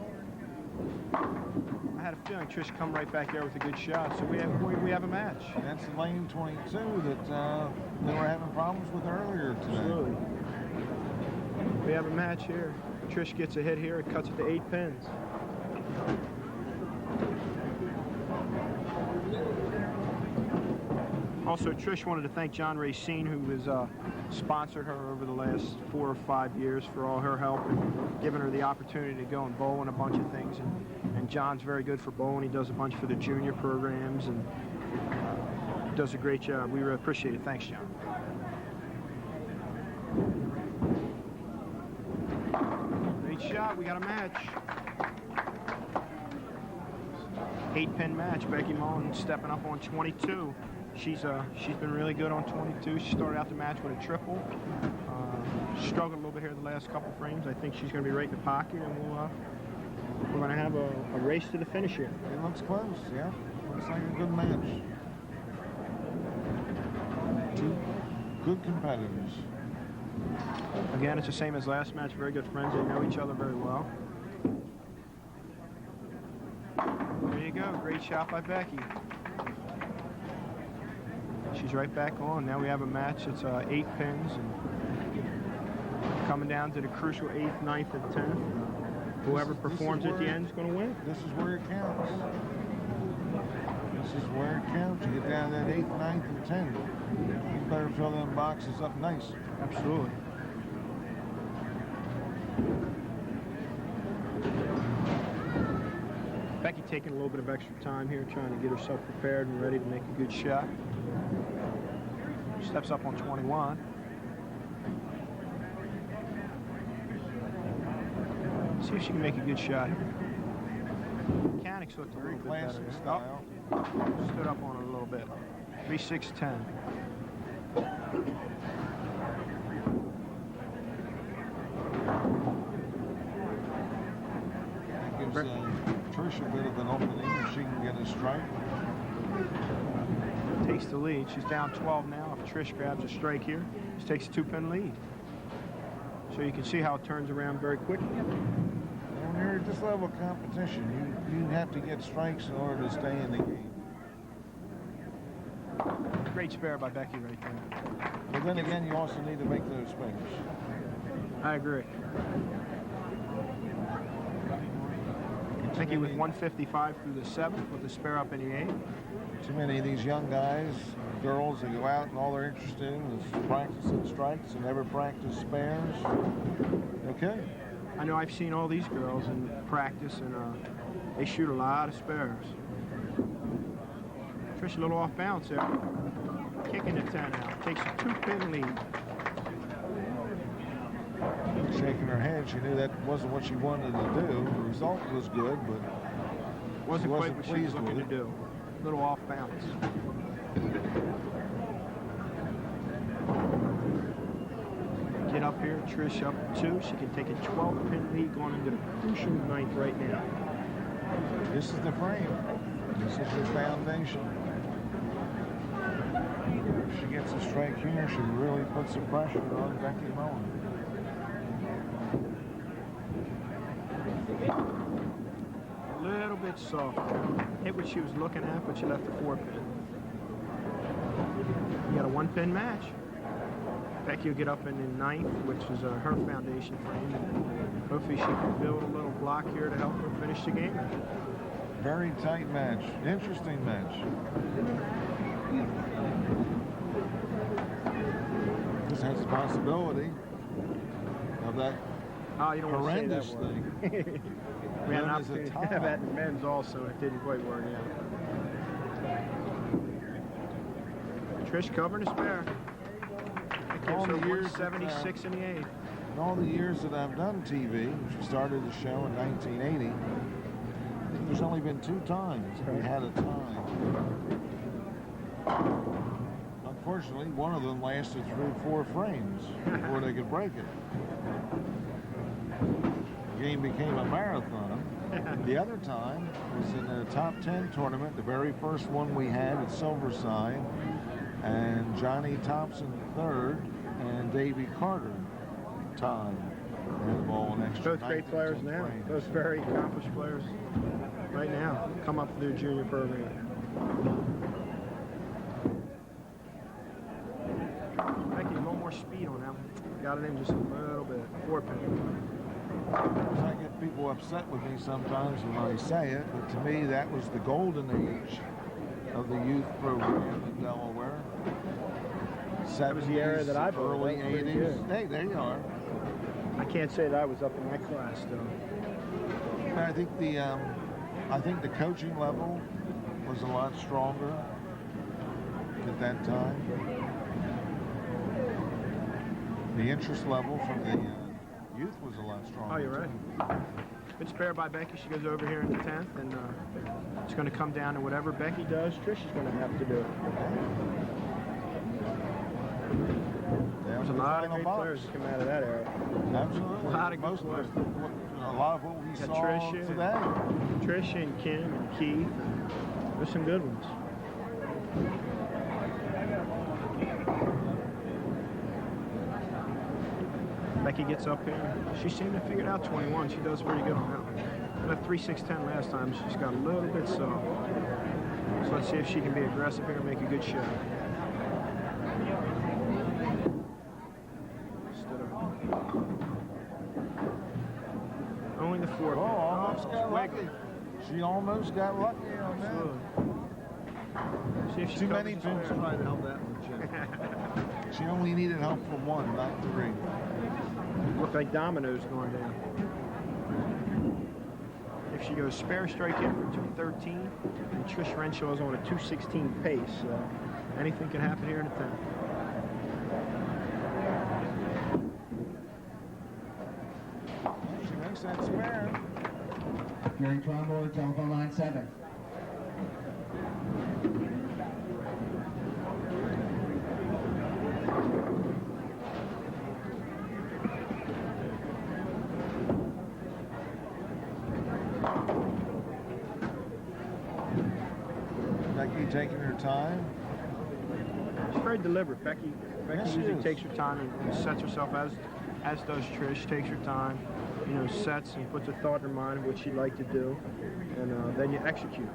I had a feeling Trish would come right back there with a good shot. So we have a match. That's lane 22 that they were having problems with earlier today. Absolutely. We have a match here. Trish gets a hit here. It cuts it to 8 pins. Also, Trish wanted to thank John Racine, who has sponsored her over the last 4 or 5 years for all her help and giving her the opportunity to go and bowl in a bunch of things. And John's very good for bowling. He does a bunch for the junior programs and does a great job. We really appreciate it. Thanks, John. Great shot. We got a match. 8-pin match. Becky Mullen stepping up on 22. She's been really good on 22. She started out the match with a triple. Struggled a little bit here the last couple frames. I think she's going to be right in the pocket, and we're going to have a race to the finish here. It looks close, yeah. Looks like a good match. 2 good competitors. Again, it's the same as last match. Very good friends. They know each other very well. There you go. Great shot by Becky. She's right back on. Now we have a match. It's 8 pins. And coming down to the crucial 8th, 9th, and 10th. Whoever performs at the end is going to win. This is where it counts. This is where it counts. You get down to that 8th, 9th, and 10th. You better fill them boxes up nice. Absolutely. Becky taking a little bit of extra time here, trying to get herself prepared and ready to make a good shot. Steps up on 21. See if she can make a good shot here. Mechanics looked a Very little bit better. classic style. Oh, stood up on it a little bit. 3-6-10. That gives Trish a bit of an opening if she can get a strike. Takes the lead. She's down 12 now. If Trish grabs a strike here, she takes a 2-pin lead. So you can see how it turns around very quickly. When you're at this level of competition, you have to get strikes in order to stay in the game. Great spare by Becky right there. But then again, you also need to make those spares. I agree. Becky with 155 through the 7th with the spare up in the 8th. Too many of these young guys, girls, that go out and all they're interested in is practicing strikes and never practice spares. Okay. I know I've seen all these girls in practice, and they shoot a lot of spares. Trish a little off balance there. Kicking the 10 out. Takes a 2-pin lead. Shaking her head, she knew that wasn't what she wanted to do. The result was good, but Wasn't she quite wasn't what she was pleased looking with to it. do. A little off balance. Get up here, Trish up 2. She can take a 12-pin lead going into the crucial 9th right now. This is the frame. This is your foundation. If she gets a strike here, she really puts some pressure on Becky Mullen. A little bit soft. Hit what she was looking at, but she left the 4-pin. You got a 1-pin match. Becky will get up in the 9th, which is her foundation frame. Hopefully she can build a little block here to help her finish the game. Very tight match. Interesting match. This has the possibility of that Oh, you don't want to say that horrendous word. thing. We had an known as a opportunity to have tie. that in men's also. It didn't quite work out. Trish covering a spare. That All gives the her years that, 176 in the eighth. In all the years that I've done TV, which started the show in 1980, I think there's only been 2 times we had a tie. Unfortunately, one of them lasted through 4 frames before they could break it. The game became a marathon. The other time was in a top 10 tournament, the very first one we had at Silverside, and Johnny Thompson third and Davy Carter tied. They had the ball an extra Both great 9 players 10 now. frames. Both very accomplished players right now. Come up through junior program. Becky, a little more speed on that one. Got it in just a little bit. 4-pin. I get people upset with me sometimes when I say it, but to me that was the golden age of the youth program in Delaware. That was the era that I 70s, bought. early That was pretty 80s. good. Hey, there you are. I can't say that I was up in that class though. And I think the coaching level was a lot stronger at that time. The interest level from the youth was a lot stronger. Oh, you're right. Good spare by Becky. She goes over here in the 10th, and it's going to come down to whatever Becky does, Trish is going to have to do it. There's a lot of great players that come out of that era. Absolutely. A lot of good Most players. a lot of what we Got saw Tricia, today. Tricia and Kim and Keith. There's some good ones. Becky gets up here. She seemed to figure it out 21. She does pretty good on that one. Left 3-6-10 last time. She's got a little bit soft. So let's see if she can be aggressive here and make a good shot. Stood up. Only the 4. Oh, almost got Wiggle. lucky. She almost got lucky on that. Absolutely. See if she Too covers many this pins spare. trying to help that one, Jim. She only needed help from 1, not 3. Look like dominoes going down. If she goes spare strike in for 213, and Trish Renshaw is on a 216 pace, anything can happen here in the 10th. She makes that spare. Hearing Trombo, telephone line 7. Becky taking her time. She's very deliberate. Becky Yes, she usually is. takes her time and sets herself as does Trish. Takes her time, sets and puts a thought in her mind of what she'd like to do, and then you execute.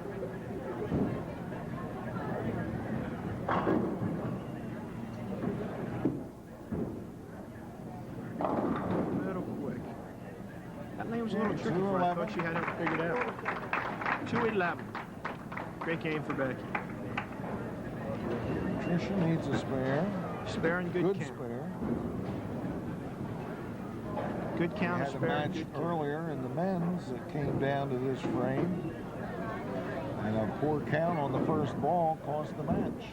A little quick. That lane was a little tricky for her. I thought she had it figured out. 2-11. Great game for Becky. Tricia needs a spare. Spare and good count. spare. Good We count, had a spare, and match good count. earlier in the men's that came down to this frame. And a poor count on the first ball cost the match.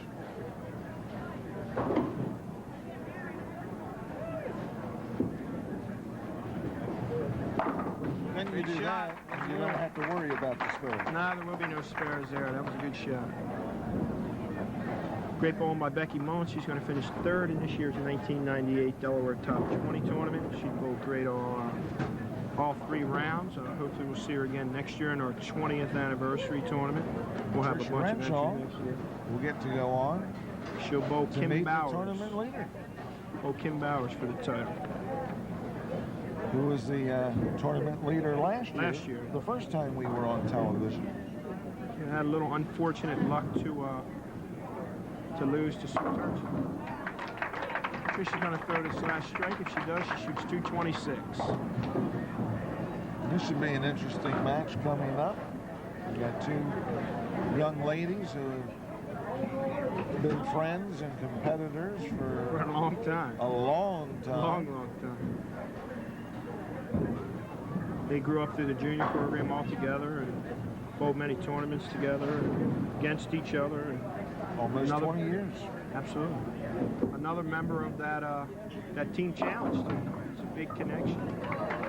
Then you Good do shot. that, and you don't have to worry about the spare. Nah, there will be no spares there. That was a good shot. Great bowling by Becky Mullins. She's going to finish third in this year's 1998 Delaware Top 20 tournament. She bowled great all 3 rounds. Hopefully we'll see her again next year in our 20th anniversary tournament. We'll have a Tricia bunch of Renshaw entries next year. will get to go on She'll bowl to Kim meet the Bowers. tournament leader, Bowl Kim Bowers for the title. who was the tournament leader last year. Last year. The first time we were on television. She had a little unfortunate luck to lose to Sturgeon. Trisha's going to throw this last strike. If she does, she shoots 226. This should be an interesting match coming up. You got 2 young ladies who have been friends and competitors For for a long time. a long time. Long time. They grew up through the junior program all together and bowled many tournaments together and against each other. And Almost another, 20 years. Absolutely. Another member of that that team challenge team. It's a big connection.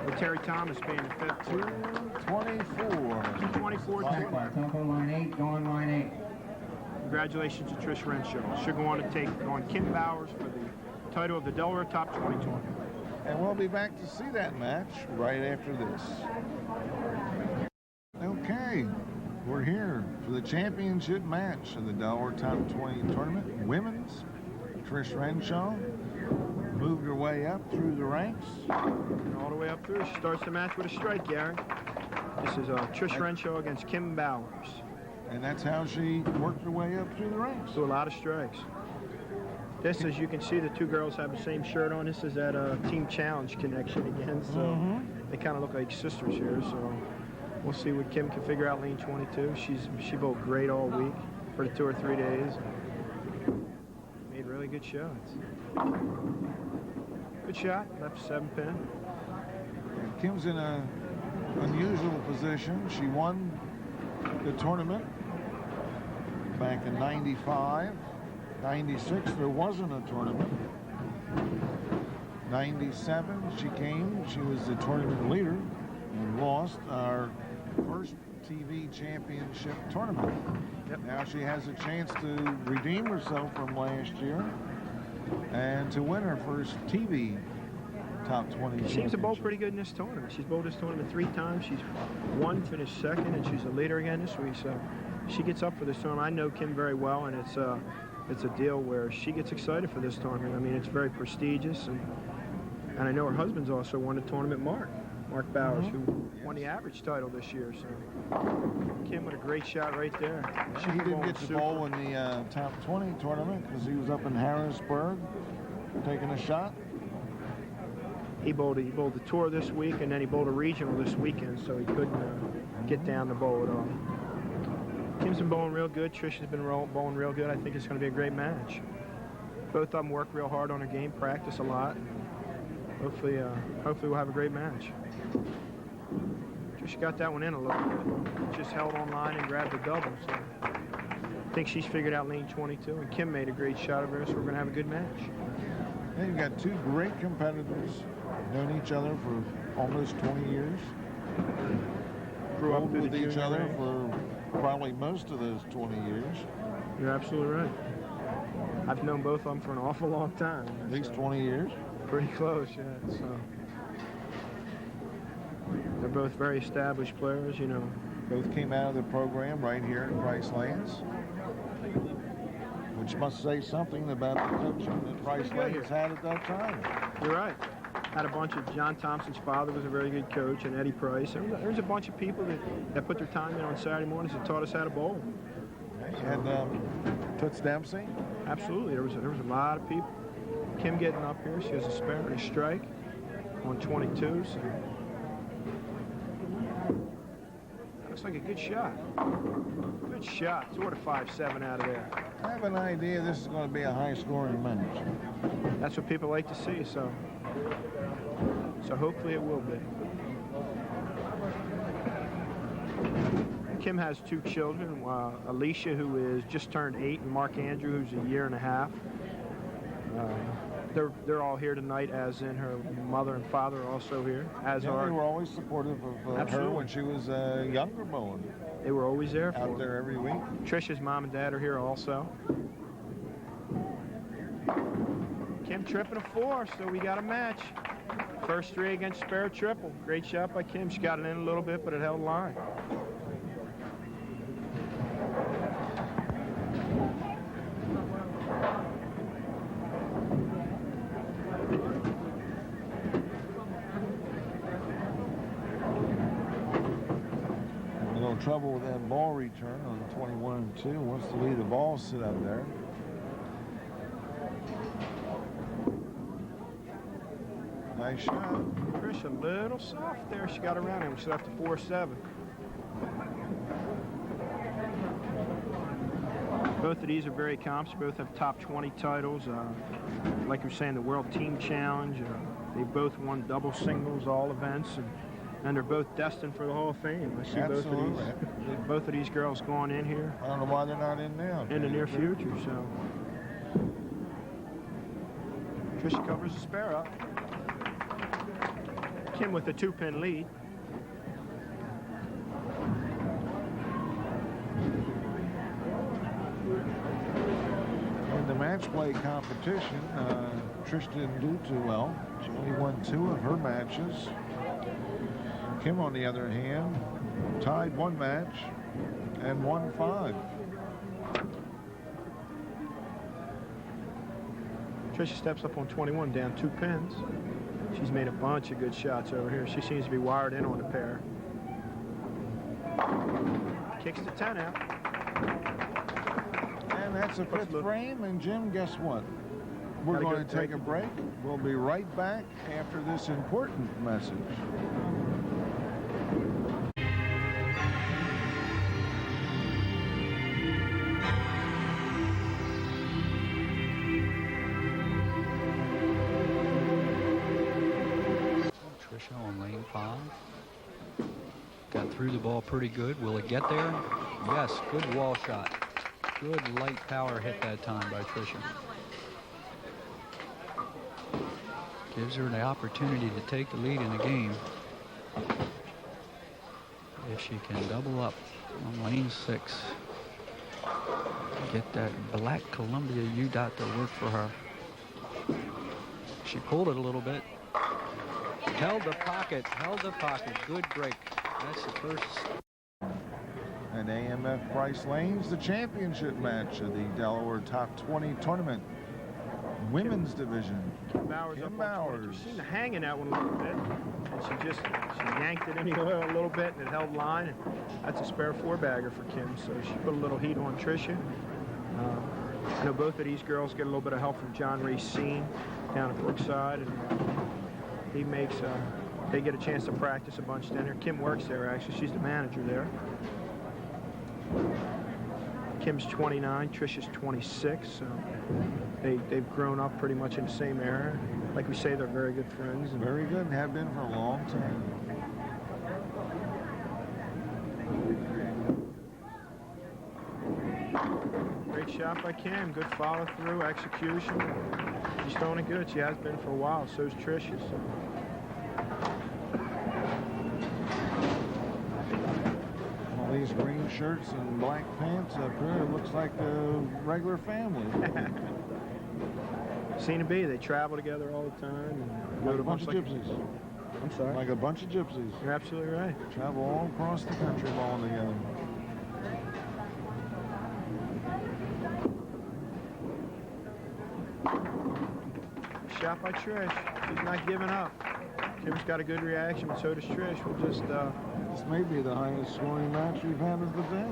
With Terry Thomas being the fifth. 224. 224. Telephone line 8, going line 8. Congratulations to Trish Renshaw. She'll go on to take on Kim Bowers for the title of the Delaware Top 20 tournament. And we'll be back to see that match right after this. Okay, we're here for the championship match of the Delaware Top 20 tournament. Women's, Trish Renshaw moved her way up through the ranks. And all the way up through. She starts the match with a strike, Gary. This is Trish Renshaw against Kim Bowers. And that's how she worked her way up through the ranks. So a lot of strikes. This, as you can see, the two girls have the same shirt on. This is that team challenge connection again. So they kind of look like sisters here. So we'll see what Kim can figure out lane 22. She bowled great all week for the 2 or 3 days. Made really good shots. Good shot, left 7 pin. And Kim's in an unusual position. She won the tournament back in 95. 96, there wasn't a tournament. 97, she came. She was the tournament leader and lost our first TV championship tournament. Yep. Now she has a chance to redeem herself from last year and to win her first TV Top 20 She seems to bowl championship. pretty good in this tournament. She's bowled this tournament 3 times. She's won, finished second, and she's a leader again this week. So she gets up for this tournament. I know Kim very well, and it's a deal where she gets excited for this tournament. I mean, it's very prestigious, and I know her husband's also won the tournament, Mark Bowers, who won the average title this year. So Kim with a great shot right there. He didn't get to bowl in the Top 20 tournament because he was up in Harrisburg taking a shot. He bowled the tour this week, and then he bowled a regional this weekend, so he couldn't get down the bowl at all. Kim's been bowling real good. Trish has been bowling real good. I think it's going to be a great match. Both of them work real hard on their game, practice a lot. Hopefully we'll have a great match. Trish got that one in a little bit. Just held on line and grabbed the double. So I think she's figured out lane 22, and Kim made a great shot of her, so we're going to have a good match. And you've got two great competitors, known each other for almost 20 years. Grew up Bowled through with the each junior other ranks. for probably most of those 20 years. You're absolutely right. I've known both of them for an awful long time. At least so 20 years. Pretty close, yeah. So they're both very established players, you know. Both came out of the program right here at Price Lanes, which must say something about the coaching that Price pretty good Lanes had at that time. You're right. Had a bunch of, John Thompson's father was a very good coach, and Eddie Price. There's a bunch of people that put their time in on Saturday mornings and taught us how to bowl. And Toots Dempsey. Absolutely, there was a lot of people. Kim getting up here, she has a spare and a strike on 22, so that looks like a good shot. Good shot, sort of 5-7 out of there. I have an idea this is going to be a high-scoring match. That's what people like to see, so hopefully it will be. Kim has 2 children, Alicia, who is just turned 8, and Mark Andrew, who's a year and a half. They're all here tonight, as in her mother and father are also here, as Yeah, are. they were always supportive of her Absolutely. when she was a younger bowler. They were always there for Out her. there every week. Trisha's mom and dad are here also. Kim tripping a 4, so we got a match. First 3 against spare triple. Great shot by Kim. She got it in a little bit, but it held line. A little trouble with that ball return on 21 and 2. Wants to leave the ball sit up there. Nice shot. Trish a little soft there. She got around him. She left a 4-7. Both of these are very accomplished. Both have top 20 titles. Like you're saying, the World Team Challenge. They both won double singles, all events. And And they're both destined for the Hall of Fame. I see Absolutely. both of these girls going in here I don't know why they're not in now. in the near future. So Tricia covers the spare up. Kim with the 2-pin lead. In the match play competition, Trish didn't do too well. She only won 2 of her matches. Kim, on the other hand, tied 1 match and won 5. Tricia steps up on 21, down 2 pins. She's made a bunch of good shots over here. She seems to be wired in on the pair. Kicks the 10 out. And that's a 5th frame. And Jim, guess what? We're going to take a break. We'll be right back after this important message. Tricia on lane 5. Got through the ball pretty good. Will it get there? Yes, good wall shot. Good light power hit that time by Tricia. Gives her the opportunity to take the lead in the game. If she can double up on lane 6. Get that black Columbia U-Dot to work for her. She pulled it a little bit. Held the pocket, good break. That's the first. And AMF Bryce Lanes, the championship match of the Delaware Top 20 tournament. Women's division. Kim Bowers Kim up on Bowers. 22. She seemed to hang in that one a little bit. And she yanked it in the oil a little bit and it held line. And that's a spare 4-bagger for Kim. So she put a little heat on Tricia. I know both of these girls get a little bit of help from John Racine down at Brookside. And he makes, they get a chance to practice a bunch down there. Kim works there, actually. She's the manager there. Kim's 29, Tricia's 26, so they've grown up pretty much in the same era. Like we say, they're very good friends. And Very good, and have been for a long time. great shot by Kim. Good follow through, execution. She's throwing it good. She has been for a while. So's Tricia. So. All these green shirts and black pants up here, it looks like a regular family. Seem to be. They travel together all the time. And Like a bunch of gypsies. I'm sorry. Like a bunch of gypsies. You're absolutely right. Travel all across the country balling together. Shot by Trish. She's not giving up. Kim's got a good reaction, but so does Trish. We'll just, This may be the highest scoring match we've had of the day.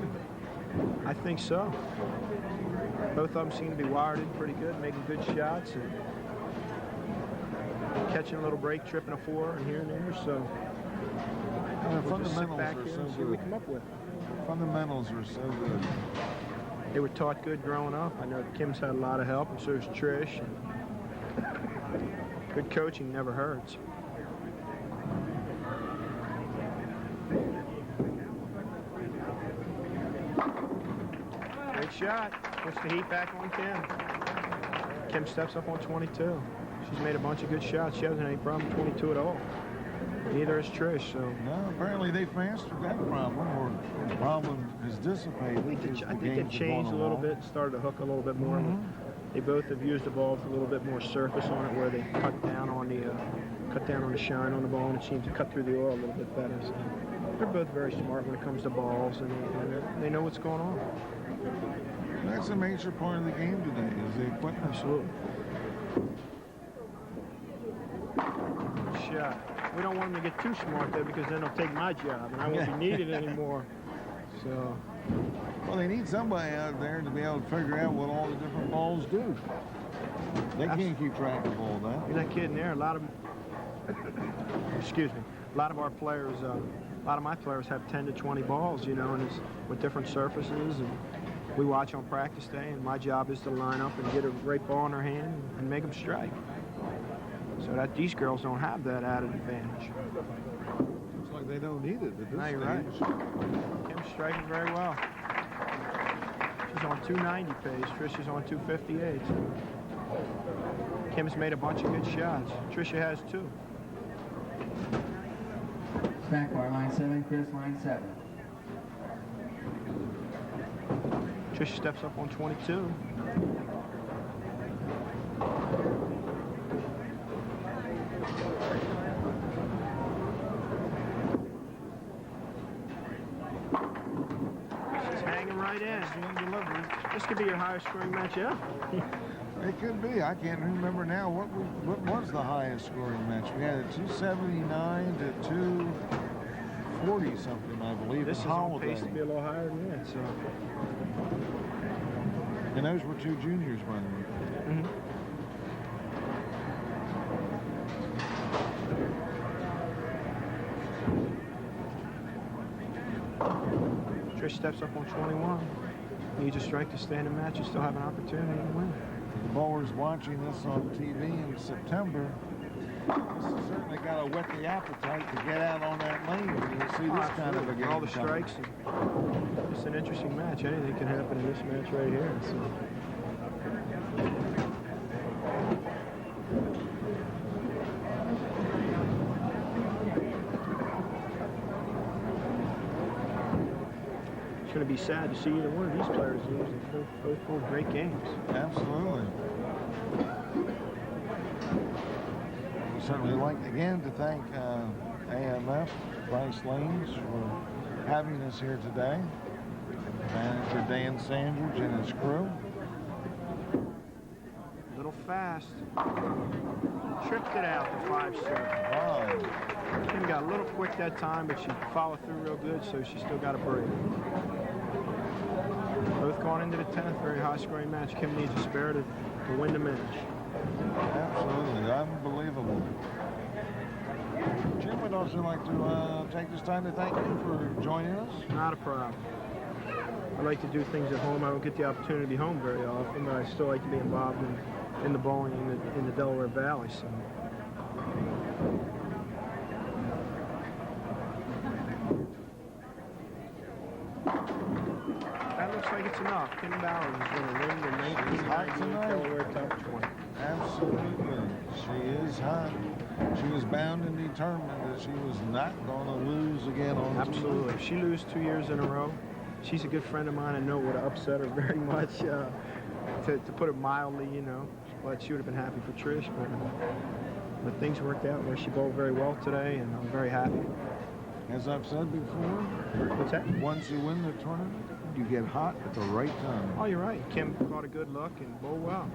I think so. Both of them seem to be wired in pretty good, making good shots, and catching a little break, tripping a 4 and here and there. So we'll just sit back here and see what we come up with. Fundamentals are so good. They were taught good growing up. I know Kim's had a lot of help, and so does Trish. And good coaching never hurts. Great shot. Puts the heat back on Kim. Kim steps up on 22. She's made a bunch of good shots. She hasn't had any problem with 22 at all. Neither has Trish. So No, apparently they've mastered that problem, or the problem is dissipated. I think it changed a little bit and started to hook a little bit more. They both have used the ball with a little bit more surface on it, where they cut down on the shine on the ball, and it seems to cut through the oil a little bit better. So they're both very smart when it comes to balls, and they know what's going on. That's a major part of the game today, is the equipment. Absolutely. Shot. We don't want them to get too smart though, because then they'll take my job, and I won't be needed anymore. So. Well, they need somebody out there to be able to figure out what all the different balls do. They can't keep track of all that. You're not kidding there. A lot of excuse me. A lot of our players, a lot of my players have 10 to 20 balls, you know, and it's with different surfaces, and we watch on practice day, and my job is to line up and get a great ball in their hand and make them strike. So that these girls don't have that added advantage. Looks like they don't need it at this No, you're right. stage. Kim's striking very well. She's on 290 pace. Trisha's on 258. Kim's made a bunch of good shots. Trisha has 2. Back bar, line 7, Chris, line 7. Trisha steps up on 22. She's hanging right in. This could be your highest scoring match ever. It could be. I can't remember now. What was the highest scoring match? We had a 279 to 240 something, I believe. This is on pace to be a little higher than that. So. And those were 2 juniors, by the way. Mm-hmm. Trish steps up on 21. Needs a strike to stay in the match and still have an opportunity to win. The bowlers watching this on TV in September, this has certainly got to whet the appetite to get out on that lane. You'll see this kind of a game. All the strikes. It's an interesting match. Anything can happen in this match right here. So. It's going to be sad to see either one of these players lose. They both pulled great games. Absolutely. We certainly like again to thank AMF, Bryce Lanes, for having us here today. Manager Dan Sandridge and his crew. A little fast. Tripped it out to 5-7. Wow. Kim got a little quick that time, but she followed through real good, so she still got a break. Both going into the 10th, very high-scoring match. Kim needs a spare to win the match. Absolutely. Unbelievable. Jim would also like to take this time to thank you for joining us. Not a problem. I like to do things at home. I don't get the opportunity to be home very often, but I still like to be involved in the bowling in the Delaware Valley. So. That looks like it's enough. Kim Bowers is going to win the 1998 Delaware Top 20. Absolutely. She is hot. She was bound and determined that she was not going to lose again on Absolutely. If she loses 2 years in a row, she's a good friend of mine. I know it would have upset her very much, to put it mildly, you know. But she would have been happy for Trish. But things worked out where she bowled very well today, and I'm very happy. As I've said before, What's that? once you win the tournament, you get hot at the right time. Oh, you're right. Kim caught a good look and bowled well.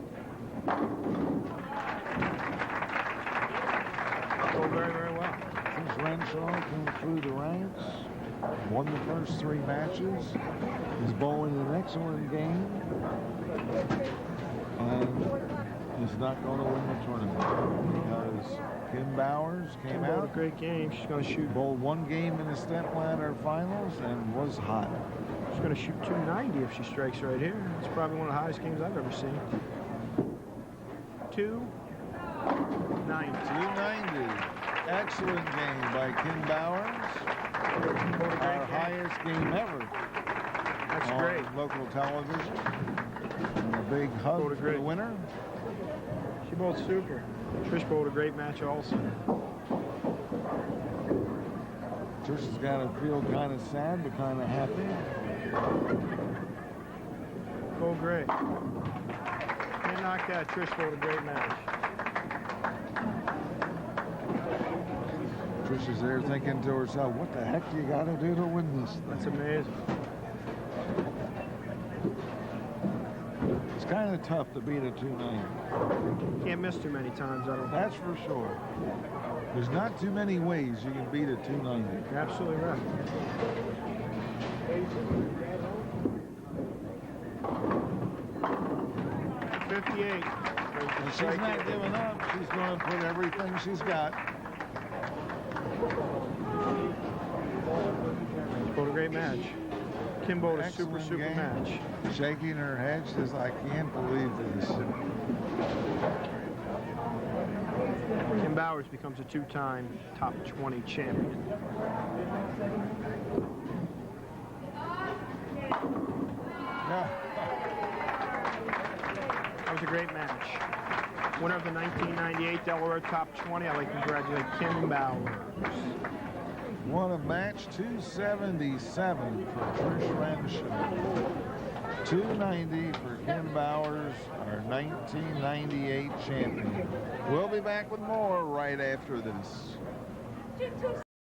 Bowled very, very well. Since Renshaw came through the ranks, won the first 3 matches, is bowling an excellent game, and is not going to win the tournament because Kim Bowers came Kim bowled out, a great game. She's going to shoot. bowled 1 game in the stepladder finals, and was hot. She's going to shoot 290 if she strikes right here. It's probably one of the highest games I've ever seen. 290. 290. Excellent game by Kim Bowers. Our highest game ever. That's on great. local television. And a big hug Bowled a for great- the winner. She bowled super. Trish bowled a great match also. Trish has got to feel kind of sad but kind of happy. Bowled great. Can't knock that. Trish bowled a great match. Trish is there thinking to herself, what the heck do you got to do to win this thing? That's amazing. It's kind of tough to beat a 290. Can't miss too many times, I don't think. That's for sure. There's not too many ways you can beat a 290. You're absolutely right. .58. And she's not giving up. She's going to put everything she's got. She bowled a great match. Kim bowled a super, Excellent super game. match. Shaking her head, she says, I can't believe this. Kim Bowers becomes a two-time top 20 champion. That was a great match. Winner of the 1998 Delaware Top 20. I'd like to congratulate Kim Bowers. Won a match 277 for Trish Renshaw. 290 for Kim Bowers, our 1998 champion. We'll be back with more right after this.